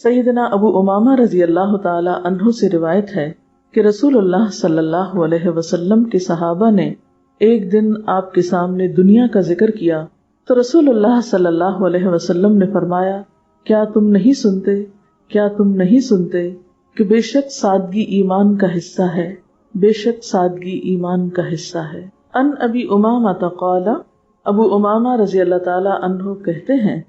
سیدنا ابو امامہ رضی اللہ تعالی عنہ سے روایت ہے کہ رسول اللہ صلی اللہ علیہ وسلم کے صحابہ نے ایک دن آپ کے سامنے دنیا کا ذکر کیا تو رسول اللہ صلی اللہ علیہ وسلم نے فرمایا، کیا تم نہیں سنتے، کیا تم نہیں سنتے کہ بے شک سادگی ایمان کا حصہ ہے، بے شک سادگی ایمان کا حصہ ہے۔ ان ابی امامہ قال، ابو امامہ رضی اللہ تعالی عنہ کہتے ہیں،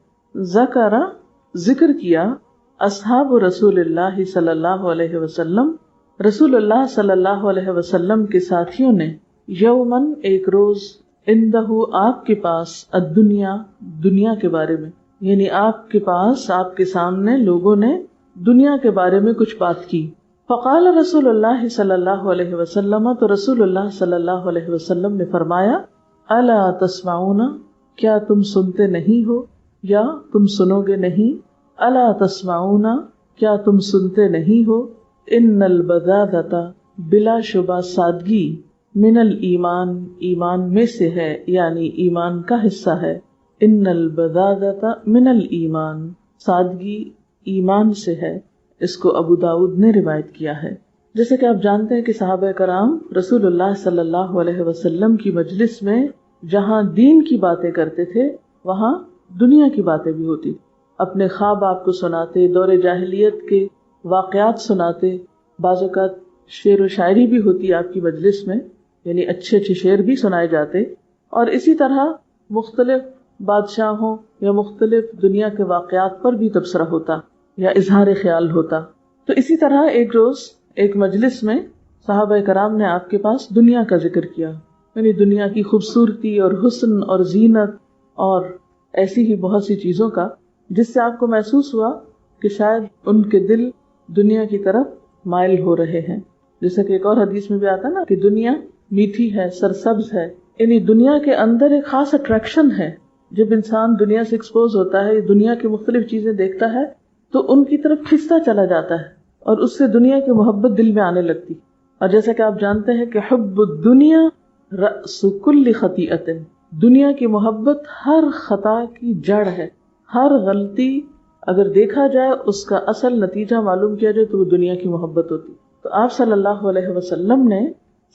ذکر کیا اصحاب رسول اللہ صلی اللہ علیہ وسلم، رسول اللہ صلی اللہ علیہ وسلم کے ساتھیوں نے، یومن ایک روز، عندہ آپ کے پاس، الدنیا دنیا کے بارے میں، یعنی آپ کے پاس، آپ کے سامنے لوگوں نے دنیا کے بارے میں کچھ بات کی۔ فقال رسول اللہ صلی اللہ علیہ وسلم، تو رسول اللہ صلی اللہ علیہ وسلم نے فرمایا، الا تسمعون، کیا تم سنتے نہیں ہو یا تم سنو گے نہیں؟ الا تسمعون، کیا تم سنتے نہیں ہو؟ ان البذاذۃ، بلا شبہ سادگی، من الایمان، ایمان میں سے ہے، یعنی ایمان کا حصہ ہے۔ ان البذاذۃ من الایمان، سادگی ایمان سے ہے۔ اس کو ابو داؤد نے روایت کیا ہے۔ جیسے کہ آپ جانتے ہیں کہ صحابہ کرام رسول اللہ صلی اللہ علیہ وسلم کی مجلس میں جہاں دین کی باتیں کرتے تھے وہاں دنیا کی باتیں بھی ہوتی، اپنے خواب آپ کو سناتے، دور جاہلیت کے واقعات سناتے، بعض اوقات شعر و شاعری بھی ہوتی آپ کی مجلس میں، یعنی اچھے اچھے شعر بھی سنائے جاتے، اور اسی طرح مختلف بادشاہوں یا مختلف دنیا کے واقعات پر بھی تبصرہ ہوتا یا اظہار خیال ہوتا۔ تو اسی طرح ایک روز ایک مجلس میں صحابہ کرام نے آپ کے پاس دنیا کا ذکر کیا، یعنی دنیا کی خوبصورتی اور حسن اور زینت اور ایسی ہی بہت سی چیزوں کا، جس سے آپ کو محسوس ہوا کہ شاید ان کے دل دنیا کی طرف مائل ہو رہے ہیں۔ جیسا کہ ایک اور حدیث میں بھی آتا نا کہ دنیا میٹھی ہے، سرسبز ہے، یعنی دنیا کے اندر ایک خاص اٹریکشن ہے۔ جب انسان دنیا سے ایکسپوز ہوتا ہے، دنیا کی مختلف چیزیں دیکھتا ہے تو ان کی طرف کھنچتا چلا جاتا ہے اور اس سے دنیا کی محبت دل میں آنے لگتی۔ اور جیسا کہ آپ جانتے ہیں کہ حب الدنیا رأس کل خطیئۃ، دنیا کی محبت ہر خطا کی جڑ ہے۔ ہر غلطی اگر دیکھا جائے اس کا اصل نتیجہ معلوم کیا جائے تو وہ دنیا کی محبت ہوتی۔ تو آپ صلی اللہ علیہ وسلم نے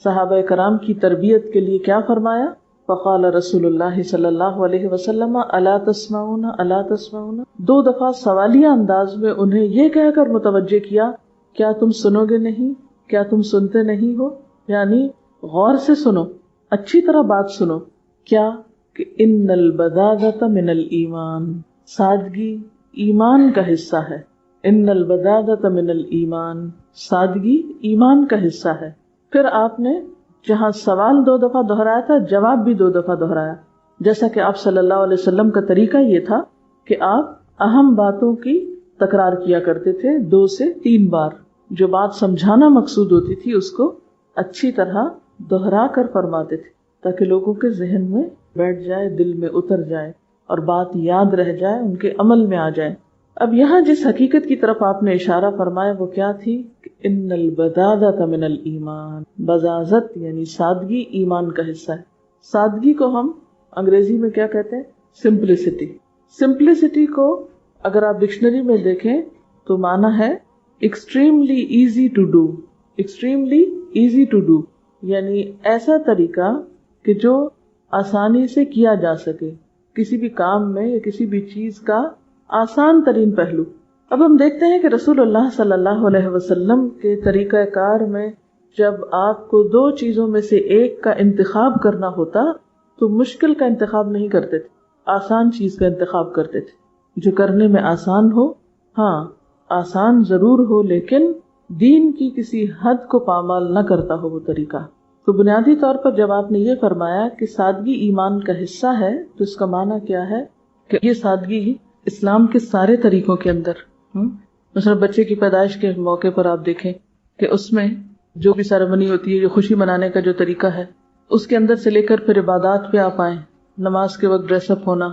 صحابہ کرام کی تربیت کے لیے کیا فرمایا؟ فقال رسول اللہ صلی اللہ علیہ وسلم، الا تسمعون، الا تسمعون، 2 دفعہ سوالیہ انداز میں انہیں یہ کہہ کر متوجہ کیا، کیا تم سنو گے نہیں، کیا تم سنتے نہیں ہو؟ یعنی غور سے سنو، اچھی طرح بات سنو۔ کیا کہ ان البذاذۃ من الایمان، سادگی ایمان کا حصہ ہے۔ ان البذاذۃ من الایمان، سادگی ایمان کا حصہ ہے۔ پھر آپ نے جہاں سوال 2 دفعہ دہرایا تھا، جواب بھی 2 دفعہ دہرایا، جیسا کہ آپ صلی اللہ علیہ وسلم کا طریقہ یہ تھا کہ آپ اہم باتوں کی تکرار کیا کرتے تھے 2 سے 3 بار۔ جو بات سمجھانا مقصود ہوتی تھی اس کو اچھی طرح دہرا کر فرماتے تھے تاکہ لوگوں کے ذہن میں بیٹھ جائے، دل میں اتر جائے اور بات یاد رہ جائے، ان کے عمل میں آ جائے۔ اب یہاں جس حقیقت کی طرف آپ نے اشارہ فرمایا وہ کیا تھی؟ کہ ان البذاذۃ من الایمان، بذاذت یعنی سادگی ایمان کا حصہ ہے۔ سادگی کو ہم انگریزی میں کیا کہتے ہیں؟ سمپلسٹی۔ سمپلسٹی کو اگر آپ ڈکشنری میں دیکھیں تو معنی ہے extremely easy to do, extremely easy to do, یعنی ایسا طریقہ کہ جو آسانی سے کیا جا سکے، کسی بھی کام میں یا کسی بھی چیز کا آسان ترین پہلو۔ اب ہم دیکھتے ہیں کہ رسول اللہ صلی اللہ علیہ وسلم کے طریقہ کار میں جب آپ کو 2 چیزوں میں سے ایک کا انتخاب کرنا ہوتا تو مشکل کا انتخاب نہیں کرتے تھے، آسان چیز کا انتخاب کرتے تھے، جو کرنے میں آسان ہو۔ ہاں آسان ضرور ہو لیکن دین کی کسی حد کو پامال نہ کرتا ہو وہ طریقہ۔ تو بنیادی طور پر جب آپ نے یہ فرمایا کہ سادگی ایمان کا حصہ ہے تو اس کا معنی کیا ہے کہ یہ سادگی اسلام کے سارے طریقوں کے اندر، مثلا بچے کی پیدائش کے موقع پر آپ دیکھیں کہ اس میں جو بھی سیریمنی ہوتی ہے، جو خوشی منانے کا جو طریقہ ہے، اس کے اندر سے لے کر پھر عبادات پہ آپ آئیں، نماز کے وقت ڈریس اپ ہونا،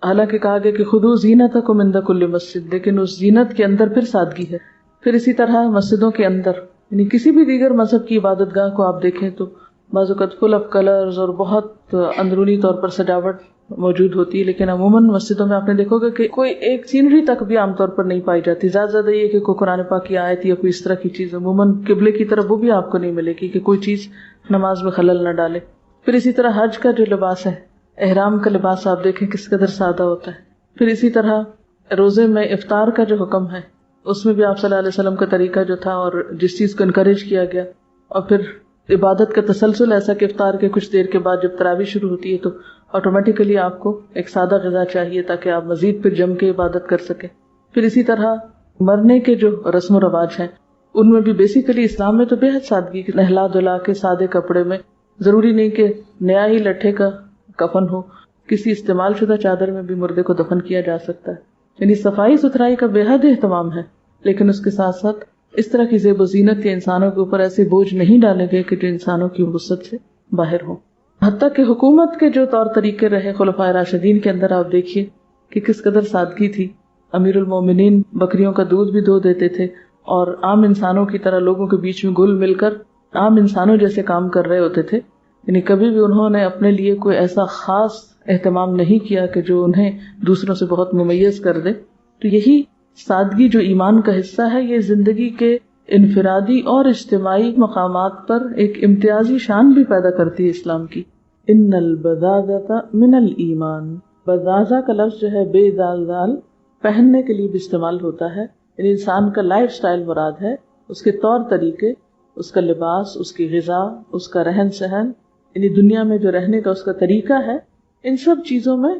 حالانکہ کہا گیا کہ خذوا زینتکم عند کل مسجد، لیکن اس زینت کے اندر پھر سادگی ہے۔ پھر اسی طرح مسجدوں کے اندر، یعنی کسی بھی دیگر مذہب کی عبادت گاہ کو آپ دیکھیں تو بعض اوقات فل آف کلرز اور بہت اندرونی طور پر سجاوٹ موجود ہوتی ہے، لیکن عموماً مسجدوں میں آپ نے دیکھو گے کہ کوئی ایک سینری تک بھی عام طور پر نہیں پائی جاتی. زیادہ زیادہ یہ کہ کوئی قرآن پاک کی آیت یا کوئی اس طرح کی چیز، عموماً قبلے کی طرف وہ بھی آپ کو نہیں ملے گی کہ کوئی چیز نماز میں خلل نہ ڈالے. پھر اسی طرح حج کا جو لباس ہے، احرام کا لباس آپ دیکھیں کس قدر سادہ ہوتا ہے. پھر اسی طرح روزے میں افطار کا جو حکم ہے اس میں بھی آپ صلی اللہ علیہ وسلم کا طریقہ جو تھا اور جس چیز کو انکریج کیا گیا. اور پھر عبادت کا تسلسل ایسا کہ افطار کے کچھ دیر کے بعد جب تراویح شروع ہوتی ہے تو آٹومیٹیکلی آپ کو ایک سادہ غذا چاہیے تاکہ آپ مزید پھر جم کے عبادت کر سکیں. پھر اسی طرح مرنے کے جو رسم و رواج ہیں ان میں بھی بیسیکلی اسلام میں تو بے حد سادگی، نہلا دھلا کے سادے کپڑے میں، ضروری نہیں کہ نیا ہی لٹھے کا کفن ہو، کسی استعمال شدہ چادر میں بھی مردے کو دفن کیا جا سکتا ہے. یعنی صفائی ستھرائی کا بے حد اہتمام ہے، لیکن اس کے ساتھ ساتھ اس طرح کی زیب و زینت کے انسانوں کے اوپر ایسے بوجھ نہیں ڈالے گئے کہ جو انسانوں کی وسعت سے باہر ہو. حتیٰ کہ حکومت کے جو طور طریقے رہے خلفائے راشدین کے اندر آپ دیکھیے کہ کس قدر سادگی تھی. امیر المومنین بکریوں کا دودھ بھی دو دیتے تھے اور عام انسانوں کی طرح لوگوں کے بیچ میں گل مل کر عام انسانوں جیسے کام کر رہے ہوتے تھے. یعنی کبھی بھی انہوں نے اپنے لیے کوئی ایسا خاص اہتمام نہیں کیا کہ جو انہیں دوسروں سے بہت ممیز کر دے. تو یہی سادگی جو ایمان کا حصہ ہے، یہ زندگی کے انفرادی اور اجتماعی مقامات پر ایک امتیازی شان بھی پیدا کرتی ہے اسلام کی. ان البذاذۃ من الایمان، بذاذہ کا لفظ جو ہے بے دال دال پہننے کے لیے بھی استعمال ہوتا ہے. یعنی انسان کا لائف سٹائل مراد ہے، اس کے طور طریقے، اس کا لباس، اس کی غذا، اس کا رہن سہن، یعنی دنیا میں جو رہنے کا اس کا طریقہ ہے. ان سب چیزوں میں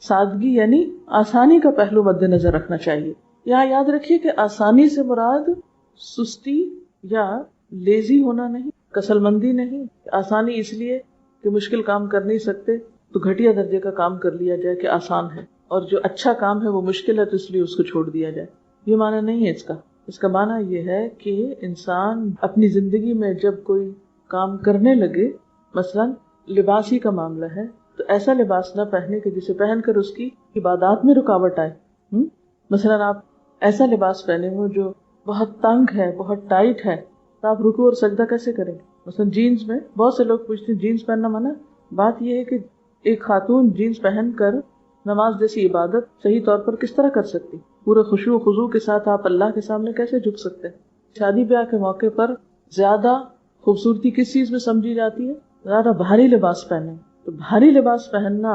سادگی یعنی آسانی کا پہلو مد نظر رکھنا چاہیے. یہاں یاد رکھیے کہ آسانی سے مراد سستی یا لیزی ہونا نہیں، کسل مندی نہیں. آسانی اس لیے کہ مشکل کام کر نہیں سکتے تو گھٹیا درجے کا کام کر لیا جائے کہ آسان ہے، اور جو اچھا کام ہے وہ مشکل ہے تو اس لیے اس کو چھوڑ دیا جائے. یہ معنی نہیں ہے اس کا. اس کا معنی یہ ہے کہ انسان اپنی زندگی میں جب کوئی کام کرنے لگے، مثلا لباس ہی کا معاملہ ہے، تو ایسا لباس نہ پہنے کہ جسے پہن کر اس کی عبادات میں رکاوٹ آئے. مثلا آپ ایسا لباس پہنے ہو جو بہت تنگ ہے، بہت ٹائٹ ہے، تو آپ رکوع اور سجدہ کیسے کریں گے؟ مثلا جینز میں بہت سے لوگ پوچھتے ہیں جینز پہننا منع. بات یہ ہے کہ ایک خاتون جینز پہن کر نماز جیسی عبادت صحیح طور پر کس طرح کر سکتی؟ پورے خشوع و خضوع کے ساتھ آپ اللہ کے سامنے کیسے جھک سکتے ہیں؟ شادی بیاہ کے موقع پر زیادہ خوبصورتی کس چیز میں سمجھی جاتی ہے؟ زیادہ بھاری لباس پہنے. تو بھاری لباس پہننا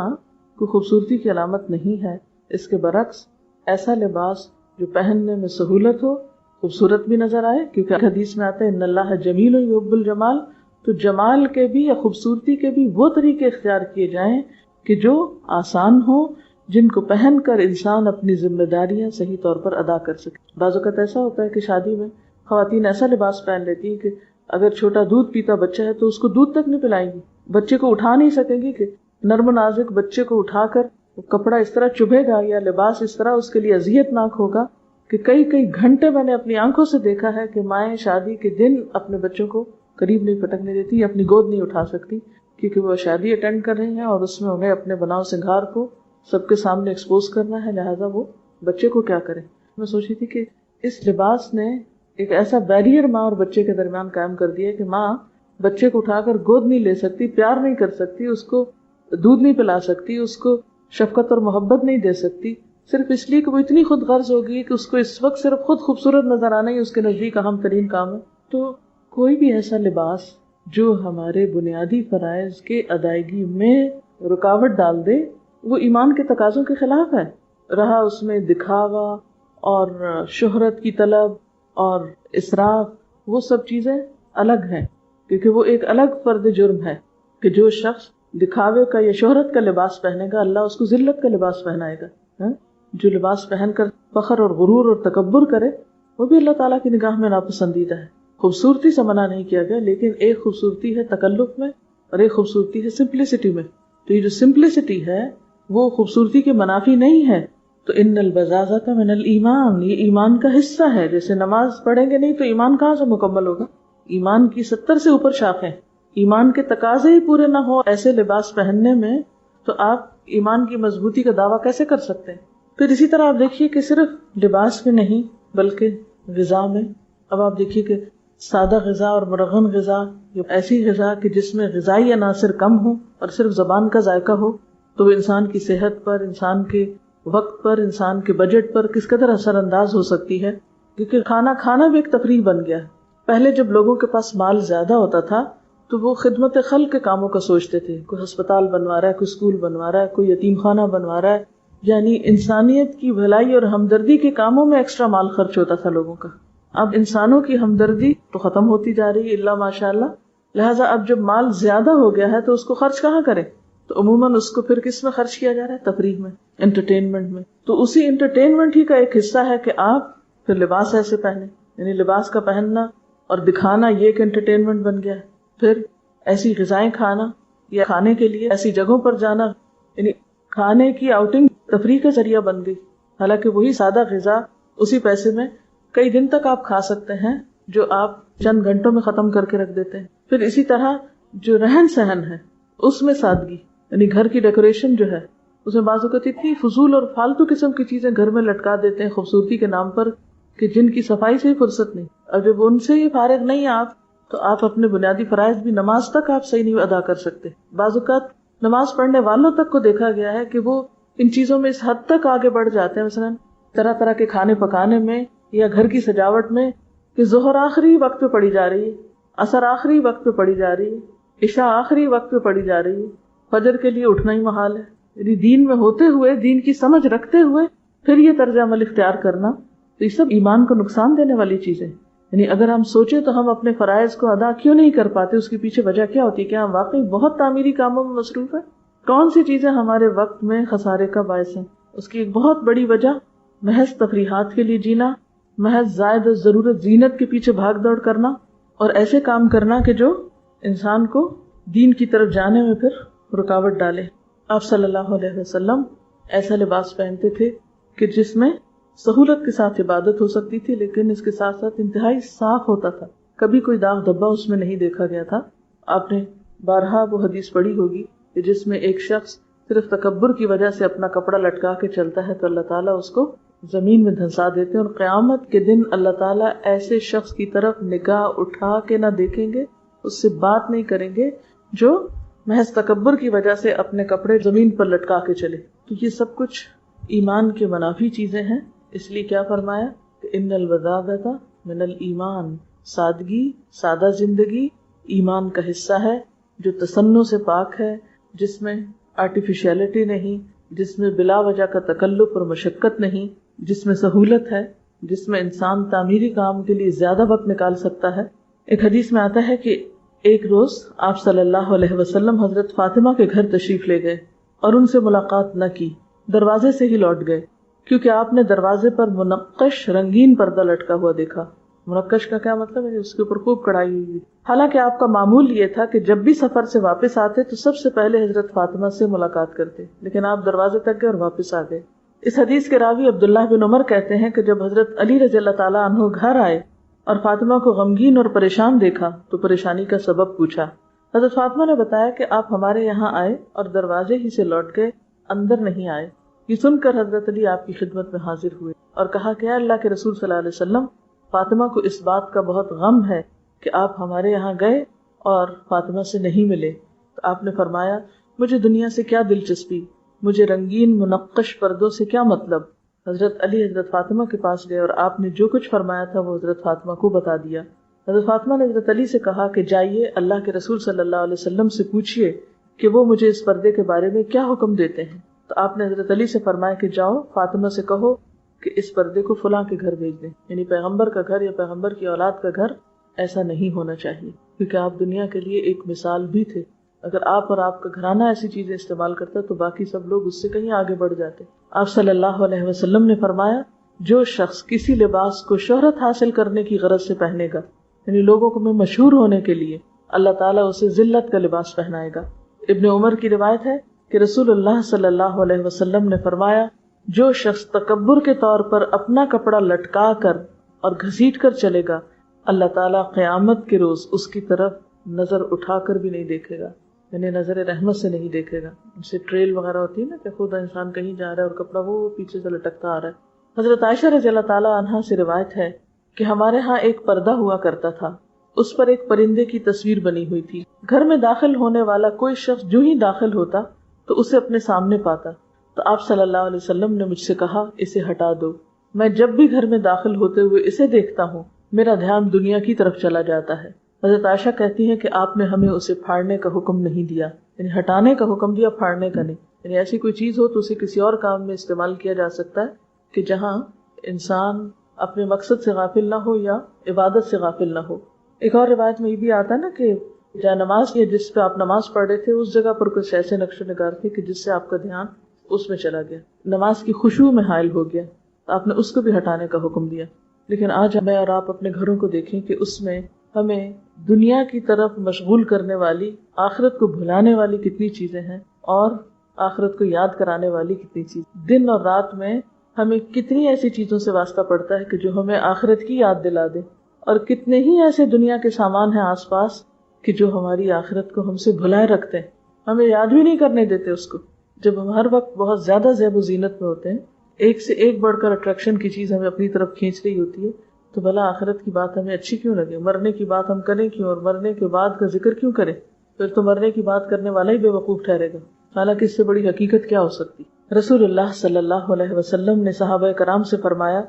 کوئی خوبصورتی کی علامت نہیں ہے. اس کے برعکس ایسا لباس جو پہننے میں سہولت ہو، خوبصورت بھی نظر آئے، کیونکہ حدیث میں آتا ہے ان اللہ جمیل یحب الجمال. تو جمال کے بھی یا خوبصورتی کے بھی وہ طریقے اختیار کیے جائیں کہ جو آسان ہو، جن کو پہن کر انسان اپنی ذمہ داریاں صحیح طور پر ادا کر سکے. بعض اوقات ایسا ہوتا ہے کہ شادی میں خواتین ایسا لباس پہن لیتی ہیں کہ اگر چھوٹا دودھ پیتا بچہ ہے تو اس کو دودھ تک نہیں پلائیں گی، بچے کو اٹھا نہیں سکیں گی کہ نرم و نازک بچے کو اٹھا کر کپڑا اس طرح چبھے گا یا لباس اس طرح اس کے لیے اذیت ناک ہوگا کہ کئی گھنٹے میں نے اپنی آنکھوں سے دیکھا ہے کہ مائیں شادی کے دن اپنے بچوں کو قریب نہیں پٹکنے دیتی، اپنی گود نہیں اٹھا سکتی، کیونکہ وہ شادی اٹینڈ کر رہی ہیں اور اس میں انہیں اپنے بناؤ سنگھار کو سب کے سامنے ایکسپوز کرنا ہے، لہٰذا وہ بچے کو کیا کریں. میں سوچی تھی کہ اس لباس نے ایک ایسا بیریئر ماں اور بچے کے درمیان قائم کر دیا کہ ماں بچے کو اٹھا کر گود نہیں لے سکتی، پیار نہیں کر سکتی، اس کو دودھ نہیں پلا سکتی، اس کو شفقت اور محبت نہیں دے سکتی، صرف اس لیے کہ وہ اتنی خود غرض ہوگی کہ اس کو اس وقت صرف خود خوبصورت نظر آنا ہی اس کے نزدیک اہم ترین کام ہے. تو کوئی بھی ایسا لباس جو ہمارے بنیادی فرائض کے ادائیگی میں رکاوٹ ڈال دے وہ ایمان کے تقاضوں کے خلاف ہے. رہا اس میں دکھاوا اور شہرت کی طلب اور اسراف، وہ سب چیزیں الگ ہیں، کیونکہ وہ ایک الگ فرد جرم ہے کہ جو شخص دکھاوے کا یا شہرت کا لباس پہنے گا اللہ اس کو ذلت کا لباس پہنائے گا. جو لباس پہن کر فخر اور غرور اور تکبر کرے وہ بھی اللہ تعالیٰ کی نگاہ میں ناپسندیدہ ہے. خوبصورتی سے منع نہیں کیا گیا، لیکن ایک خوبصورتی ہے تکلف میں اور ایک خوبصورتی ہے سمپلسٹی میں. تو یہ جو سمپلسٹی ہے وہ خوبصورتی کے منافی نہیں ہے. تو ان البذاذۃ من الایمان، یہ ایمان کا حصہ ہے. جیسے نماز پڑھیں گے نہیں تو ایمان کہاں سے مکمل ہوگا؟ ایمان کی 70 سے اوپر شاخیں، ایمان کے تقاضے ہی پورے نہ ہو ایسے لباس پہننے میں تو آپ ایمان کی مضبوطی کا دعویٰ کیسے کر سکتے ہیں؟ پھر اسی طرح آپ دیکھیے کہ صرف لباس میں نہیں بلکہ غذا میں. اب آپ دیکھیے کہ سادہ غذا اور مرغن غذا، یہ ایسی غذا کہ جس میں غذائی عناصر کم ہوں اور صرف زبان کا ذائقہ ہو، تو وہ انسان کی صحت پر، انسان کے وقت پر، انسان کے بجٹ پر کس قدر اثر انداز ہو سکتی ہے. کیونکہ کھانا کھانا بھی ایک تفریح بن گیا ہے. پہلے جب لوگوں کے پاس مال زیادہ ہوتا تھا تو وہ خدمت خلق کے کاموں کا سوچتے تھے. کوئی ہسپتال بنوا رہا ہے، کوئی اسکول بنوا رہا ہے، کوئی یتیم خانہ بنوا رہا ہے، یعنی انسانیت کی بھلائی اور ہمدردی کے کاموں میں ایکسٹرا مال خرچ ہوتا تھا لوگوں کا. اب انسانوں کی ہمدردی تو ختم ہوتی جا رہی ہے الا ماشاء اللہ. لہٰذا اب جب مال زیادہ ہو گیا ہے تو اس کو خرچ کہاں کرے؟ تو عموماً اس کو پھر کس میں خرچ کیا جا رہا ہے؟ تفریح میں، انٹرٹینمنٹ میں. تو اسی انٹرٹینمنٹ ہی کا ایک حصہ ہے کہ آپ پھر لباس ایسے پہنے، یعنی لباس کا پہننا اور دکھانا یہ ایک انٹرٹینمنٹ بن گیا ہے. پھر ایسی غذائیں کھانا یا کھانے کے لیے ایسی جگہوں پر جانا، یعنی کھانے کی آؤٹنگ تفریح کا ذریعہ بن گئی. حالانکہ وہی سادہ غذا اسی پیسے میں کئی دن تک آپ کھا سکتے ہیں جو آپ چند گھنٹوں میں ختم کر کے رکھ دیتے ہیں. پھر اسی طرح جو رہن سہن ہے اس میں سادگی، یعنی گھر کی ڈیکوریشن جو ہے اس میں بعض اوقات اتنی فضول اور فالتو قسم کی چیزیں گھر میں لٹکا دیتے ہیں خوبصورتی کے نام پر کہ جن کی صفائی سے ہی فرصت نہیں. اور جب ان سے ہی فارغ نہیں آپ، تو آپ اپنے بنیادی فرائض بھی، نماز تک آپ صحیح نہیں ادا کر سکتے. بعض اوقات نماز پڑھنے والوں تک کو دیکھا گیا ہے کہ وہ ان چیزوں میں اس حد تک آگے بڑھ جاتے ہیں، مثلا طرح طرح کے کھانے پکانے میں یا گھر کی سجاوٹ میں، کہ ظہر آخری وقت پہ پڑی جا رہی ہے، عصر آخری وقت پہ پڑی جا رہی ہے، عشاء آخری وقت پہ پڑی جا رہی ہے، فجر کے لیے اٹھنا ہی محال ہے. یعنی دین میں ہوتے ہوئے، دین کی سمجھ رکھتے ہوئے پھر یہ طرز عمل اختیار کرنا، تو یہ سب ایمان کو نقصان دینے والی چیزیں. یعنی اگر ہم سوچیں تو ہم اپنے فرائض کو ادا کیوں نہیں کر پاتے؟ اس کے پیچھے وجہ کیا ہوتی ہے؟ کیا ہم واقعی بہت تعمیری کاموں میں مصروف ہیں؟ کون سی چیزیں ہمارے وقت میں خسارے کا باعث ہیں؟ اس کی ایک بہت بڑی وجہ محض تفریحات کے لیے جینا، محض زائد ضرورت زینت کے پیچھے بھاگ دوڑ کرنا، اور ایسے کام کرنا کہ جو انسان کو دین کی طرف جانے میں پھر رکاوٹ ڈالے. آپ صلی اللہ علیہ وسلم ایسا لباس پہنتے تھے کہ جس میں سہولت کے ساتھ عبادت ہو سکتی تھی، لیکن اس کے ساتھ ساتھ انتہائی صاف ہوتا تھا. کبھی کوئی داغ دھبا اس میں نہیں دیکھا گیا تھا. آپ نے بارہا وہ حدیث پڑھی ہوگی کہ جس میں ایک شخص صرف تکبر کی وجہ سے اپنا کپڑا لٹکا کے چلتا ہے تو اللہ تعالیٰ اس کو زمین میں دھنسا دیتے ہیں، اور قیامت کے دن اللہ تعالیٰ ایسے شخص کی طرف نگاہ اٹھا کے نہ دیکھیں گے، اس سے بات نہیں کریں گے جو محض تکبر کی وجہ سے اپنے کپڑے زمین پر لٹکا کے چلے. تو یہ سب کچھ ایمان کے منافی چیزیں ہیں. اس لیے کیا فرمایا کہ ان الوضاغۃ من الایمان، سادگی، سادہ زندگی ایمان کا حصہ ہے، جو تصنع سے پاک ہے، جس میں آرٹیفیشیلٹی نہیں، جس میں بلا وجہ کا تکلف اور مشقت نہیں، جس میں سہولت ہے، جس میں انسان تعمیری کام کے لیے زیادہ وقت نکال سکتا ہے. ایک حدیث میں آتا ہے کہ ایک روز آپ صلی اللہ علیہ وسلم حضرت فاطمہ کے گھر تشریف لے گئے اور ان سے ملاقات نہ کی، دروازے سے ہی لوٹ گئے، کیونکہ آپ نے دروازے پر منقش رنگین پردہ لٹکا ہوا دیکھا. منقش کا کیا مطلب ہے؟ اس کے اوپر خوب کڑھائی ہوئی. حالانکہ آپ کا معمول یہ تھا کہ جب بھی سفر سے واپس آتے تو سب سے پہلے حضرت فاطمہ سے ملاقات کرتے، لیکن آپ دروازے تک گئے اور واپس آ گئے. اس حدیث کے راوی عبداللہ بن عمر کہتے ہیں کہ جب حضرت علی رضی اللہ تعالیٰ عنہ گھر آئے اور فاطمہ کو غمگین اور پریشان دیکھا تو پریشانی کا سبب پوچھا. حضرت فاطمہ نے بتایا کہ آپ ہمارے یہاں آئے اور دروازے ہی سے لوٹ گئے، اندر نہیں آئے. یہ سن کر حضرت علی آپ کی خدمت میں حاضر ہوئے اور کہا کہ اللہ کے رسول صلی اللہ علیہ وسلم، فاطمہ کو اس بات کا بہت غم ہے کہ آپ ہمارے یہاں گئے اور فاطمہ سے نہیں ملے. تو آپ نے فرمایا، مجھے دنیا سے کیا دلچسپی، مجھے رنگین منقش پردوں سے کیا مطلب. حضرت علی حضرت فاطمہ کے پاس گئے اور آپ نے جو کچھ فرمایا تھا وہ حضرت فاطمہ کو بتا دیا. حضرت فاطمہ نے حضرت علی سے کہا کہ جائیے اللہ کے رسول صلی اللہ علیہ وسلم سے پوچھئے کہ وہ مجھے اس پردے کے بارے میں کیا حکم دیتے ہیں. تو آپ نے حضرت علی سے فرمایا کہ جاؤ فاطمہ سے کہو کہ اس پردے کو فلاں کے گھر بھیج دیں، یعنی پیغمبر کا گھر یا پیغمبر کی اولاد کا گھر ایسا نہیں ہونا چاہیے، کیونکہ آپ دنیا کے لیے ایک مثال بھی تھے. اگر آپ اور آپ کا گھرانہ ایسی چیزیں استعمال کرتا تو باقی سب لوگ اس سے کہیں آگے بڑھ جاتے. آپ صلی اللہ علیہ وسلم نے فرمایا، جو شخص کسی لباس کو شہرت حاصل کرنے کی غرض سے پہنے گا، یعنی لوگوں کو میں مشہور ہونے کے لیے، اللہ تعالیٰ اسے ذلت کا لباس پہنائے گا. ابن عمر کی روایت ہے کہ رسول اللہ صلی اللہ علیہ وسلم نے فرمایا، جو شخص تکبر کے طور پر اپنا کپڑا لٹکا کر اور گھسیٹ کر چلے گا، اللہ تعالیٰ قیامت کے روز اس کی طرف نظر اٹھا کر بھی نہیں دیکھے گا، یعنی نظر رحمت سے نہیں دیکھے گا. جیسے ٹریل وغیرہ ہوتی ہے نا کہ خود انسان کہیں جا رہا ہے اور کپڑا وہ پیچھے سے لٹکتا آ رہا ہے. حضرت عائشہ رضی اللہ تعالیٰ عنہا سے روایت ہے کہ ہمارے ہاں ایک پردہ ہوا کرتا تھا اس پر ایک پرندے کی تصویر بنی ہوئی تھی. گھر میں داخل ہونے والا کوئی شخص جو ہی داخل ہوتا تو اسے اپنے سامنے پاتا. تو آپ صلی اللہ علیہ وسلم نے مجھ سے کہا اسے ہٹا دو. میں جب بھی گھر میں داخل ہوتے ہوئے اسے دیکھتا ہوں میرا دھیان دنیا کی طرف چلا جاتا ہے. حضرت عائشہ کہتی ہیں کہ آپ نے ہمیں اسے پھاڑنے کا حکم نہیں دیا، یعنی ہٹانے کا حکم دیا، پھاڑنے کا نہیں. یعنی ایسی کوئی چیز ہو تو اسے کسی اور کام میں استعمال کیا جا سکتا ہے کہ جہاں انسان اپنے مقصد سے غافل نہ ہو یا عبادت سے غافل نہ ہو. ایک اور روایت میں یہ بھی آتا ہے نا کہ جہاں نماز یا جس پہ آپ نماز پڑھ رہے تھے اس جگہ پر کچھ ایسے نقش و نگار تھے کہ جس سے آپ کا دھیان اس میں چلا گیا، نماز کی خشوع میں حائل ہو گیا. آپ نے اس کو بھی ہٹانے کا حکم دیا. لیکن آج میں اور آپ اپنے گھروں کو دیکھیں کہ اس میں ہمیں دنیا کی طرف مشغول کرنے والی، آخرت کو بھلانے والی کتنی چیزیں ہیں اور آخرت کو یاد کرانے والی کتنی چیزیں. دن اور رات میں ہمیں کتنی ایسی چیزوں سے واسطہ پڑتا ہے کہ جو ہمیں آخرت کی یاد دلا دے، اور کتنے ہی ایسے دنیا کے سامان ہیں آس پاس کہ جو ہماری آخرت کو ہم سے بھلائے رکھتے ہیں، ہمیں یاد بھی نہیں کرنے دیتے اس کو. جب ہم ہر وقت بہت زیادہ زیب و زینت میں ہوتے ہیں، ایک سے ایک بڑھ کر اٹریکشن کی چیز ہمیں اپنی طرف کھینچ رہی ہوتی ہے، تو بھلا آخرت کی بات ہمیں اچھی کیوں لگے؟ مرنے کی بات ہم کریں کیوں، اور مرنے کے بعد کا ذکر کیوں کریں؟ پھر تو مرنے کی بات کرنے والا ہی بے وقوف ٹھہرے گا. حالانکہ اس سے بڑی حقیقت کیا ہو سکتی؟ رسول اللہ صلی اللہ علیہ وسلم نے صحابہ کرام سے فرمایا،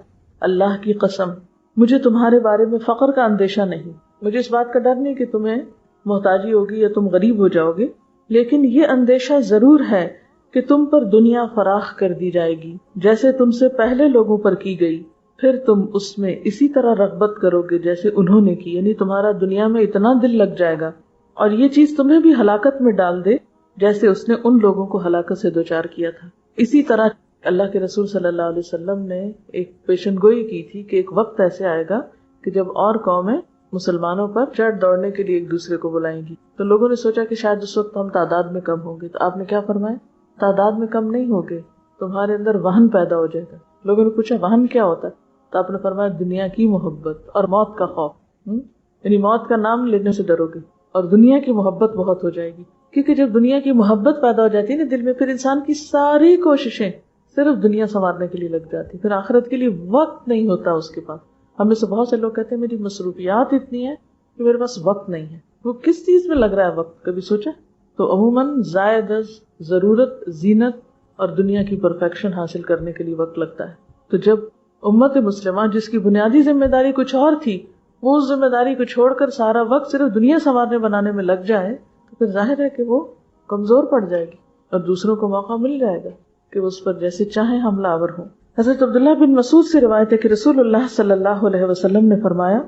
اللہ کی قسم مجھے تمہارے بارے میں فقر کا اندیشہ نہیں، مجھے اس بات کا ڈر نہیں کہ تمہیں محتاجی ہوگی یا تم غریب ہو جاؤ گے، لیکن یہ اندیشہ ضرور ہے کہ تم پر دنیا فراخ کر دی جائے گی جیسے تم سے پہلے لوگوں پر کی گئی، پھر تم اس میں اسی طرح رغبت کرو گے جیسے انہوں نے کی. یعنی تمہارا دنیا میں اتنا دل لگ جائے گا اور یہ چیز تمہیں بھی ہلاکت میں ڈال دے جیسے اس نے ان لوگوں کو ہلاکت سے دوچار کیا تھا. اسی طرح اللہ کے رسول صلی اللہ علیہ وسلم نے ایک پیشن گوئی کی تھی کہ ایک وقت ایسے آئے گا کہ جب اور قومیں مسلمانوں پر چڑھ دوڑنے کے لیے ایک دوسرے کو بلائیں گی. تو لوگوں نے سوچا کہ شاید اس وقت ہم تعداد میں کم ہوں گے، تو آپ نے کیا فرمایا؟ تعداد میں کم نہیں ہوگے، تمہارے اندر وہن پیدا ہو جائے گا. لوگوں نے پوچھا وہن کیا ہوتا ہے؟ تو آپ نے فرمایا دنیا کی محبت اور موت کا خوف. یعنی موت کا نام لینے سے ڈرو گے اور دنیا کی محبت بہت ہو جائے گی. کیونکہ جب دنیا کی محبت پیدا ہو جاتی ہے نا دل میں، پھر انسان کی ساری کوششیں صرف دنیا سنوارنے کے لیے لگ جاتی، پھر آخرت کے لیے وقت نہیں ہوتا اس کے پاس. ہم میں سے بہت سے لوگ کہتے ہیں میری مصروفیات اتنی ہیں کہ میرے پاس وقت نہیں ہے. وہ کس چیز میں لگ رہا ہے وقت؟ کبھی سوچا؟ تو عموماً زائد از ضرورت، زینت اور دنیا کی پرفیکشن حاصل کرنے کے لیے وقت لگتا ہے. تو جب امت مسلمہ جس کی بنیادی ذمہ داری کچھ اور تھی، وہ اس ذمہ داری کو چھوڑ کر سارا وقت صرف دنیا سنوارنے بنانے میں لگ جائے تو پھر ظاہر ہے کہ وہ کمزور پڑ جائے گی اور دوسروں کو موقع مل جائے گا کہ وہ اس پر جیسے چاہیں حملہ آور ہوں. حضرت عبداللہ بن مسعود سے روایت ہے کہ رسول اللہ صلی اللہ علیہ وسلم نے فرمایا،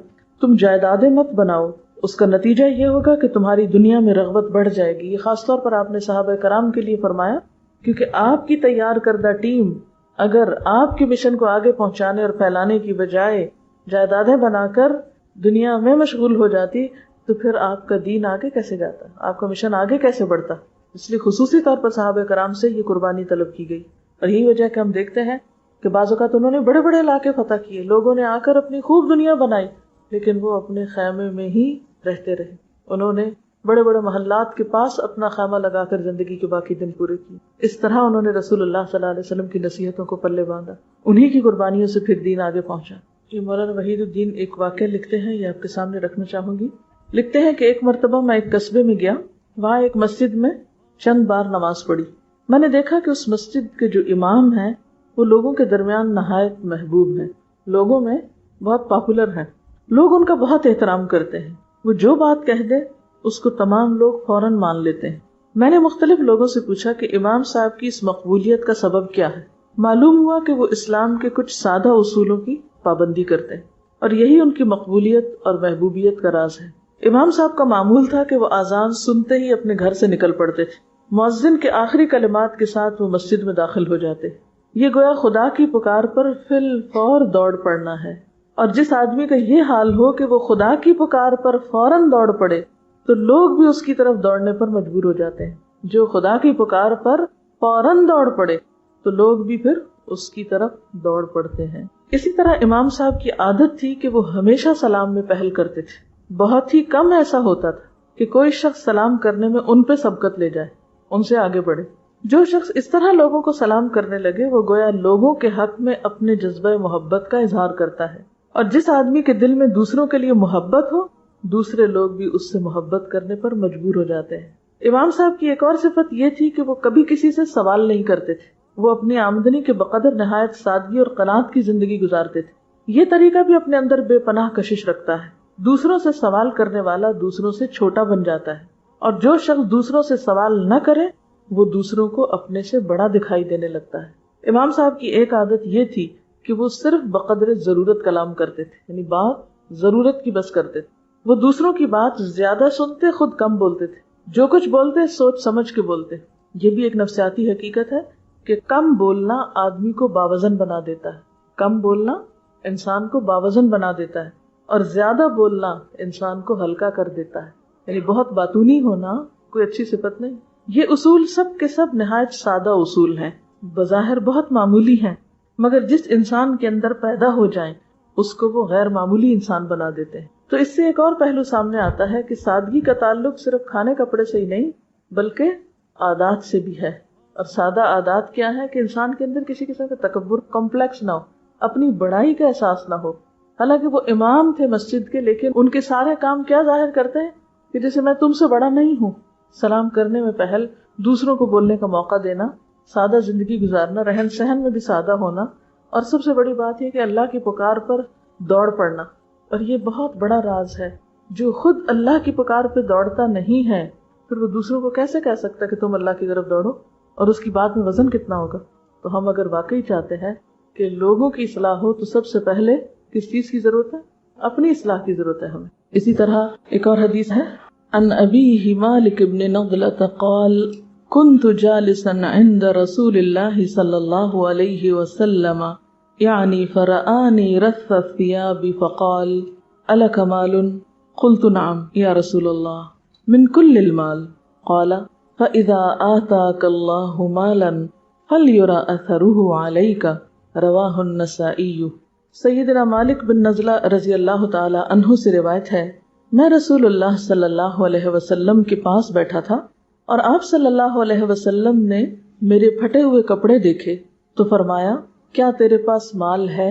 تم جائیدادیں مت بناؤ، اس کا نتیجہ یہ ہوگا کہ تمہاری دنیا میں رغبت بڑھ جائے گی. یہ خاص طور پر آپ نے صحابہ کرام کے لیے فرمایا کیونکہ آپ کی تیار کردہ ٹیم اگر آپ کے مشن کو آگے پہنچانے اور پھیلانے کی بجائے جائیدادیں بنا کر دنیا میں مشغول ہو جاتی تو پھر آپ کا دین آگے کیسے جاتا، آپ کا مشن آگے کیسے بڑھتا. اس لیے خصوصی طور پر صحابہ کرام سے یہ قربانی طلب کی گئی. اور یہی وجہ کہ ہم دیکھتے ہیں کہ بعض اوقات انہوں نے بڑے بڑے علاقے فتح کیے، لوگوں نے آ کر اپنی خوب دنیا بنائی، لیکن وہ اپنے خیمے میں ہی رہتے رہے. انہوں نے بڑے بڑے محلات کے پاس اپنا خیمہ لگا کر زندگی کے باقی دن پورے کیے. اس طرح انہوں نے رسول اللہ صلی اللہ علیہ وسلم کی نصیحتوں کو پلے باندھا، انہی کی قربانیوں سے پھر دین آگے پہنچا. یہ مولانا وحید الدین ایک واقعہ لکھتے ہیں، یہ آپ کے سامنے رکھنا چاہوں گی. لکھتے ہیں کہ ایک مرتبہ میں ایک قصبے میں گیا، وہاں ایک مسجد میں چند بار نماز پڑھی. میں نے دیکھا کہ اس مسجد کے جو امام ہیں وہ لوگوں کے درمیان نہایت محبوب ہیں، لوگوں میں بہت پاپولر ہیں، لوگ ان کا بہت احترام کرتے ہیں. وہ جو بات کہہ دے اس کو تمام لوگ فوراً مان لیتے ہیں. میں نے مختلف لوگوں سے پوچھا کہ امام صاحب کی اس مقبولیت کا سبب کیا ہے. معلوم ہوا کہ وہ اسلام کے کچھ سادہ اصولوں کی پابندی کرتے ہیں اور یہی ان کی مقبولیت اور محبوبیت کا راز ہے. امام صاحب کا معمول تھا کہ وہ اذان سنتے ہی اپنے گھر سے نکل پڑتے تھے، مؤذن کے آخری کلمات کے ساتھ وہ مسجد میں داخل ہو جاتے. یہ گویا خدا کی پکار پر فی الفور دوڑ پڑنا ہے، اور جس آدمی کا یہ حال ہو کہ وہ خدا کی پکار پر فوراً دوڑ پڑے تو لوگ بھی اس کی طرف دوڑنے پر مجبور ہو جاتے ہیں. جو خدا کی پکار پر فوراً دوڑ پڑے تو لوگ بھی پھر اس کی طرف دوڑ پڑتے ہیں. اسی طرح امام صاحب کی عادت تھی کہ وہ ہمیشہ سلام میں پہل کرتے تھے. بہت ہی کم ایسا ہوتا تھا کہ کوئی شخص سلام کرنے میں ان پہ سبقت لے جائے، ان سے آگے بڑھے. جو شخص اس طرح لوگوں کو سلام کرنے لگے وہ گویا لوگوں کے حق میں اپنے جذبہ محبت کا اظہار کرتا ہے. اور جس آدمی کے دل میں دوسروں کے لیے محبت ہو دوسرے لوگ بھی اس سے محبت کرنے پر مجبور ہو جاتے ہیں۔ امام صاحب کی ایک اور صفت یہ تھی کہ وہ کبھی کسی سے سوال نہیں کرتے تھے، وہ اپنی آمدنی کے بقدر نہایت سادگی اور قناعت کی زندگی گزارتے تھے۔ یہ طریقہ بھی اپنے اندر بے پناہ کشش رکھتا ہے۔ دوسروں سے سوال کرنے والا دوسروں سے چھوٹا بن جاتا ہے، اور جو شخص دوسروں سے سوال نہ کرے وہ دوسروں کو اپنے سے بڑا دکھائی دینے لگتا ہے۔ امام صاحب کی ایک عادت یہ تھی کہ وہ صرف بقدر ضرورت کلام کرتے تھے، یعنی بات ضرورت کی بس کرتے تھے۔ وہ دوسروں کی بات زیادہ سنتے، خود کم بولتے تھے۔ جو کچھ بولتے سوچ سمجھ کے بولتے۔ یہ بھی ایک نفسیاتی حقیقت ہے کہ کم بولنا آدمی کو باوزن بنا دیتا ہے۔ کم بولنا انسان کو باوزن بنا دیتا ہے، اور زیادہ بولنا انسان کو ہلکا کر دیتا ہے۔ یعنی بہت باتونی ہونا کوئی اچھی صفت نہیں۔ یہ اصول سب کے سب نہایت سادہ اصول ہیں، بظاہر بہت معمولی ہیں، مگر جس انسان کے اندر پیدا ہو جائیں اس کو وہ غیر معمولی انسان بنا دیتے ہیں۔ تو اس سے ایک اور پہلو سامنے آتا ہے کہ سادگی کا تعلق صرف کھانے کپڑے سے ہی نہیں بلکہ عادات سے بھی ہے۔ اور سادہ عادات کیا ہے کہ انسان کے اندر کسی قسم کا تکبر، کمپلیکس نہ ہو، اپنی بڑائی کا احساس نہ ہو۔ حالانکہ وہ امام تھے مسجد کے، لیکن ان کے سارے کام کیا ظاہر کرتے ہیں کہ جیسے میں تم سے بڑا نہیں ہوں۔ سلام کرنے میں پہل، دوسروں کو بولنے کا موقع دینا، سادہ زندگی گزارنا، رہن سہن میں بھی سادہ ہونا، اور سب سے بڑی بات یہ کہ اللہ کی پکار پر دوڑ پڑنا۔ اور یہ بہت بڑا راز ہے، جو خود اللہ کی پکار پہ دوڑتا نہیں ہے پھر وہ دوسروں کو کیسے کہہ سکتا کہ تم اللہ کی طرف دوڑو، اور اس کی بات میں وزن کتنا ہوگا۔ تو ہم اگر واقعی چاہتے ہیں کہ لوگوں کی اصلاح ہو تو سب سے پہلے کس چیز کی ضرورت ہے؟ اپنی اصلاح کی ضرورت ہے ہمیں۔ اسی طرح ایک اور حدیث ہے، عن ابیہ مالک بن نضلۃ قال كنت جالسا عند رسول اللہ صلی اللہ علیہ وسلم یعنی فرآنی رث الثياب فقال ألك مال؟ قلت نعم یا رسول اللہ، من كل المال؟ قال فإذا آتاك الله مالا فليرى أثره عليك رواہ النسائی۔ سیدنا مالک بن نضلہ رضی اللہ تعالی عنہ سے روایت ہے، میں رسول اللہ صلی اللہ علیہ وسلم کے پاس بیٹھا تھا اور آپ صلی اللہ علیہ وسلم نے میرے پھٹے ہوئے کپڑے دیکھے تو فرمایا کیا تیرے پاس مال ہے؟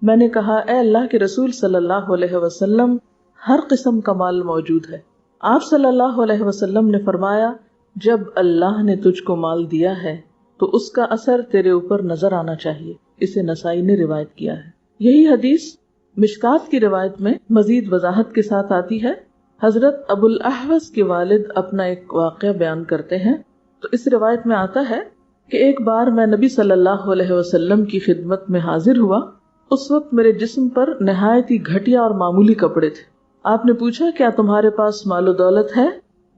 میں نے کہا اے اللہ کے رسول صلی اللہ علیہ وسلم، ہر قسم کا مال موجود ہے۔ آپ صلی اللہ علیہ وسلم نے فرمایا جب اللہ نے تجھ کو مال دیا ہے تو اس کا اثر تیرے اوپر نظر آنا چاہیے۔ اسے نسائی نے روایت کیا ہے۔ یہی حدیث مشکات کی روایت میں مزید وضاحت کے ساتھ آتی ہے۔ حضرت ابو الاحوص کے والد اپنا ایک واقعہ بیان کرتے ہیں، تو اس روایت میں آتا ہے کہ ایک بار میں نبی صلی اللہ علیہ وسلم کی خدمت میں حاضر ہوا۔ اس وقت میرے جسم پر نہایت ہی گھٹیا اور معمولی کپڑے تھے۔ آپ نے پوچھا کیا تمہارے پاس مال و دولت ہے؟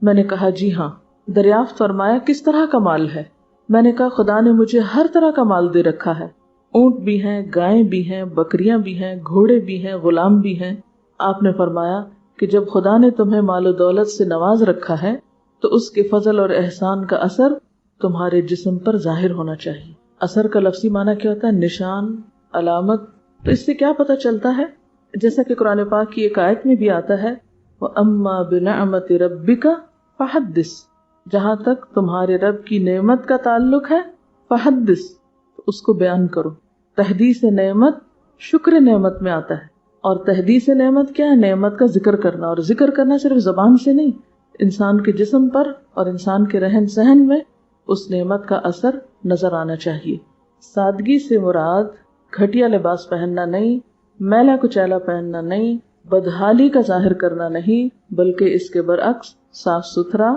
میں نے کہا جی ہاں۔ دریافت فرمایا کس طرح کا مال ہے؟ میں نے کہا خدا نے مجھے ہر طرح کا مال دے رکھا ہے، اونٹ بھی ہیں، گائیں بھی ہیں، بکریاں بھی ہیں، گھوڑے بھی ہیں، غلام بھی ہیں۔ آپ نے فرمایا کہ جب خدا نے تمہیں مال و دولت سے نواز رکھا ہے تو اس کے فضل اور احسان کا اثر تمہارے جسم پر ظاہر ہونا چاہیے۔ اثر کا لفظی معنی کیا ہوتا ہے؟ نشان، علامت۔ تو اس سے کیا پتہ چلتا ہے؟ جیسا کہ قرآن پاک کی ایک آیت میں بھی آتا ہے وَأَمَّا بِنِعْمَةِ رَبِّكَ فَحَدِّثْ، جہاں تک تمہارے رب کی نعمت کا تعلق ہے فحدث، اس کو بیان کرو۔ تحدیث نعمت شکر نعمت میں آتا ہے، اور تحدیث نعمت کیا ہے؟ نعمت کا ذکر کرنا، اور ذکر کرنا صرف زبان سے نہیں، انسان کے جسم پر اور انسان کے رہن سہن میں اس نعمت کا اثر نظر آنا چاہیے۔ سادگی سے مراد گھٹیا لباس پہننا نہیں، میلا کچیلا پہننا نہیں، بدحالی کا ظاہر کرنا نہیں، بلکہ اس کے برعکس صاف ستھرا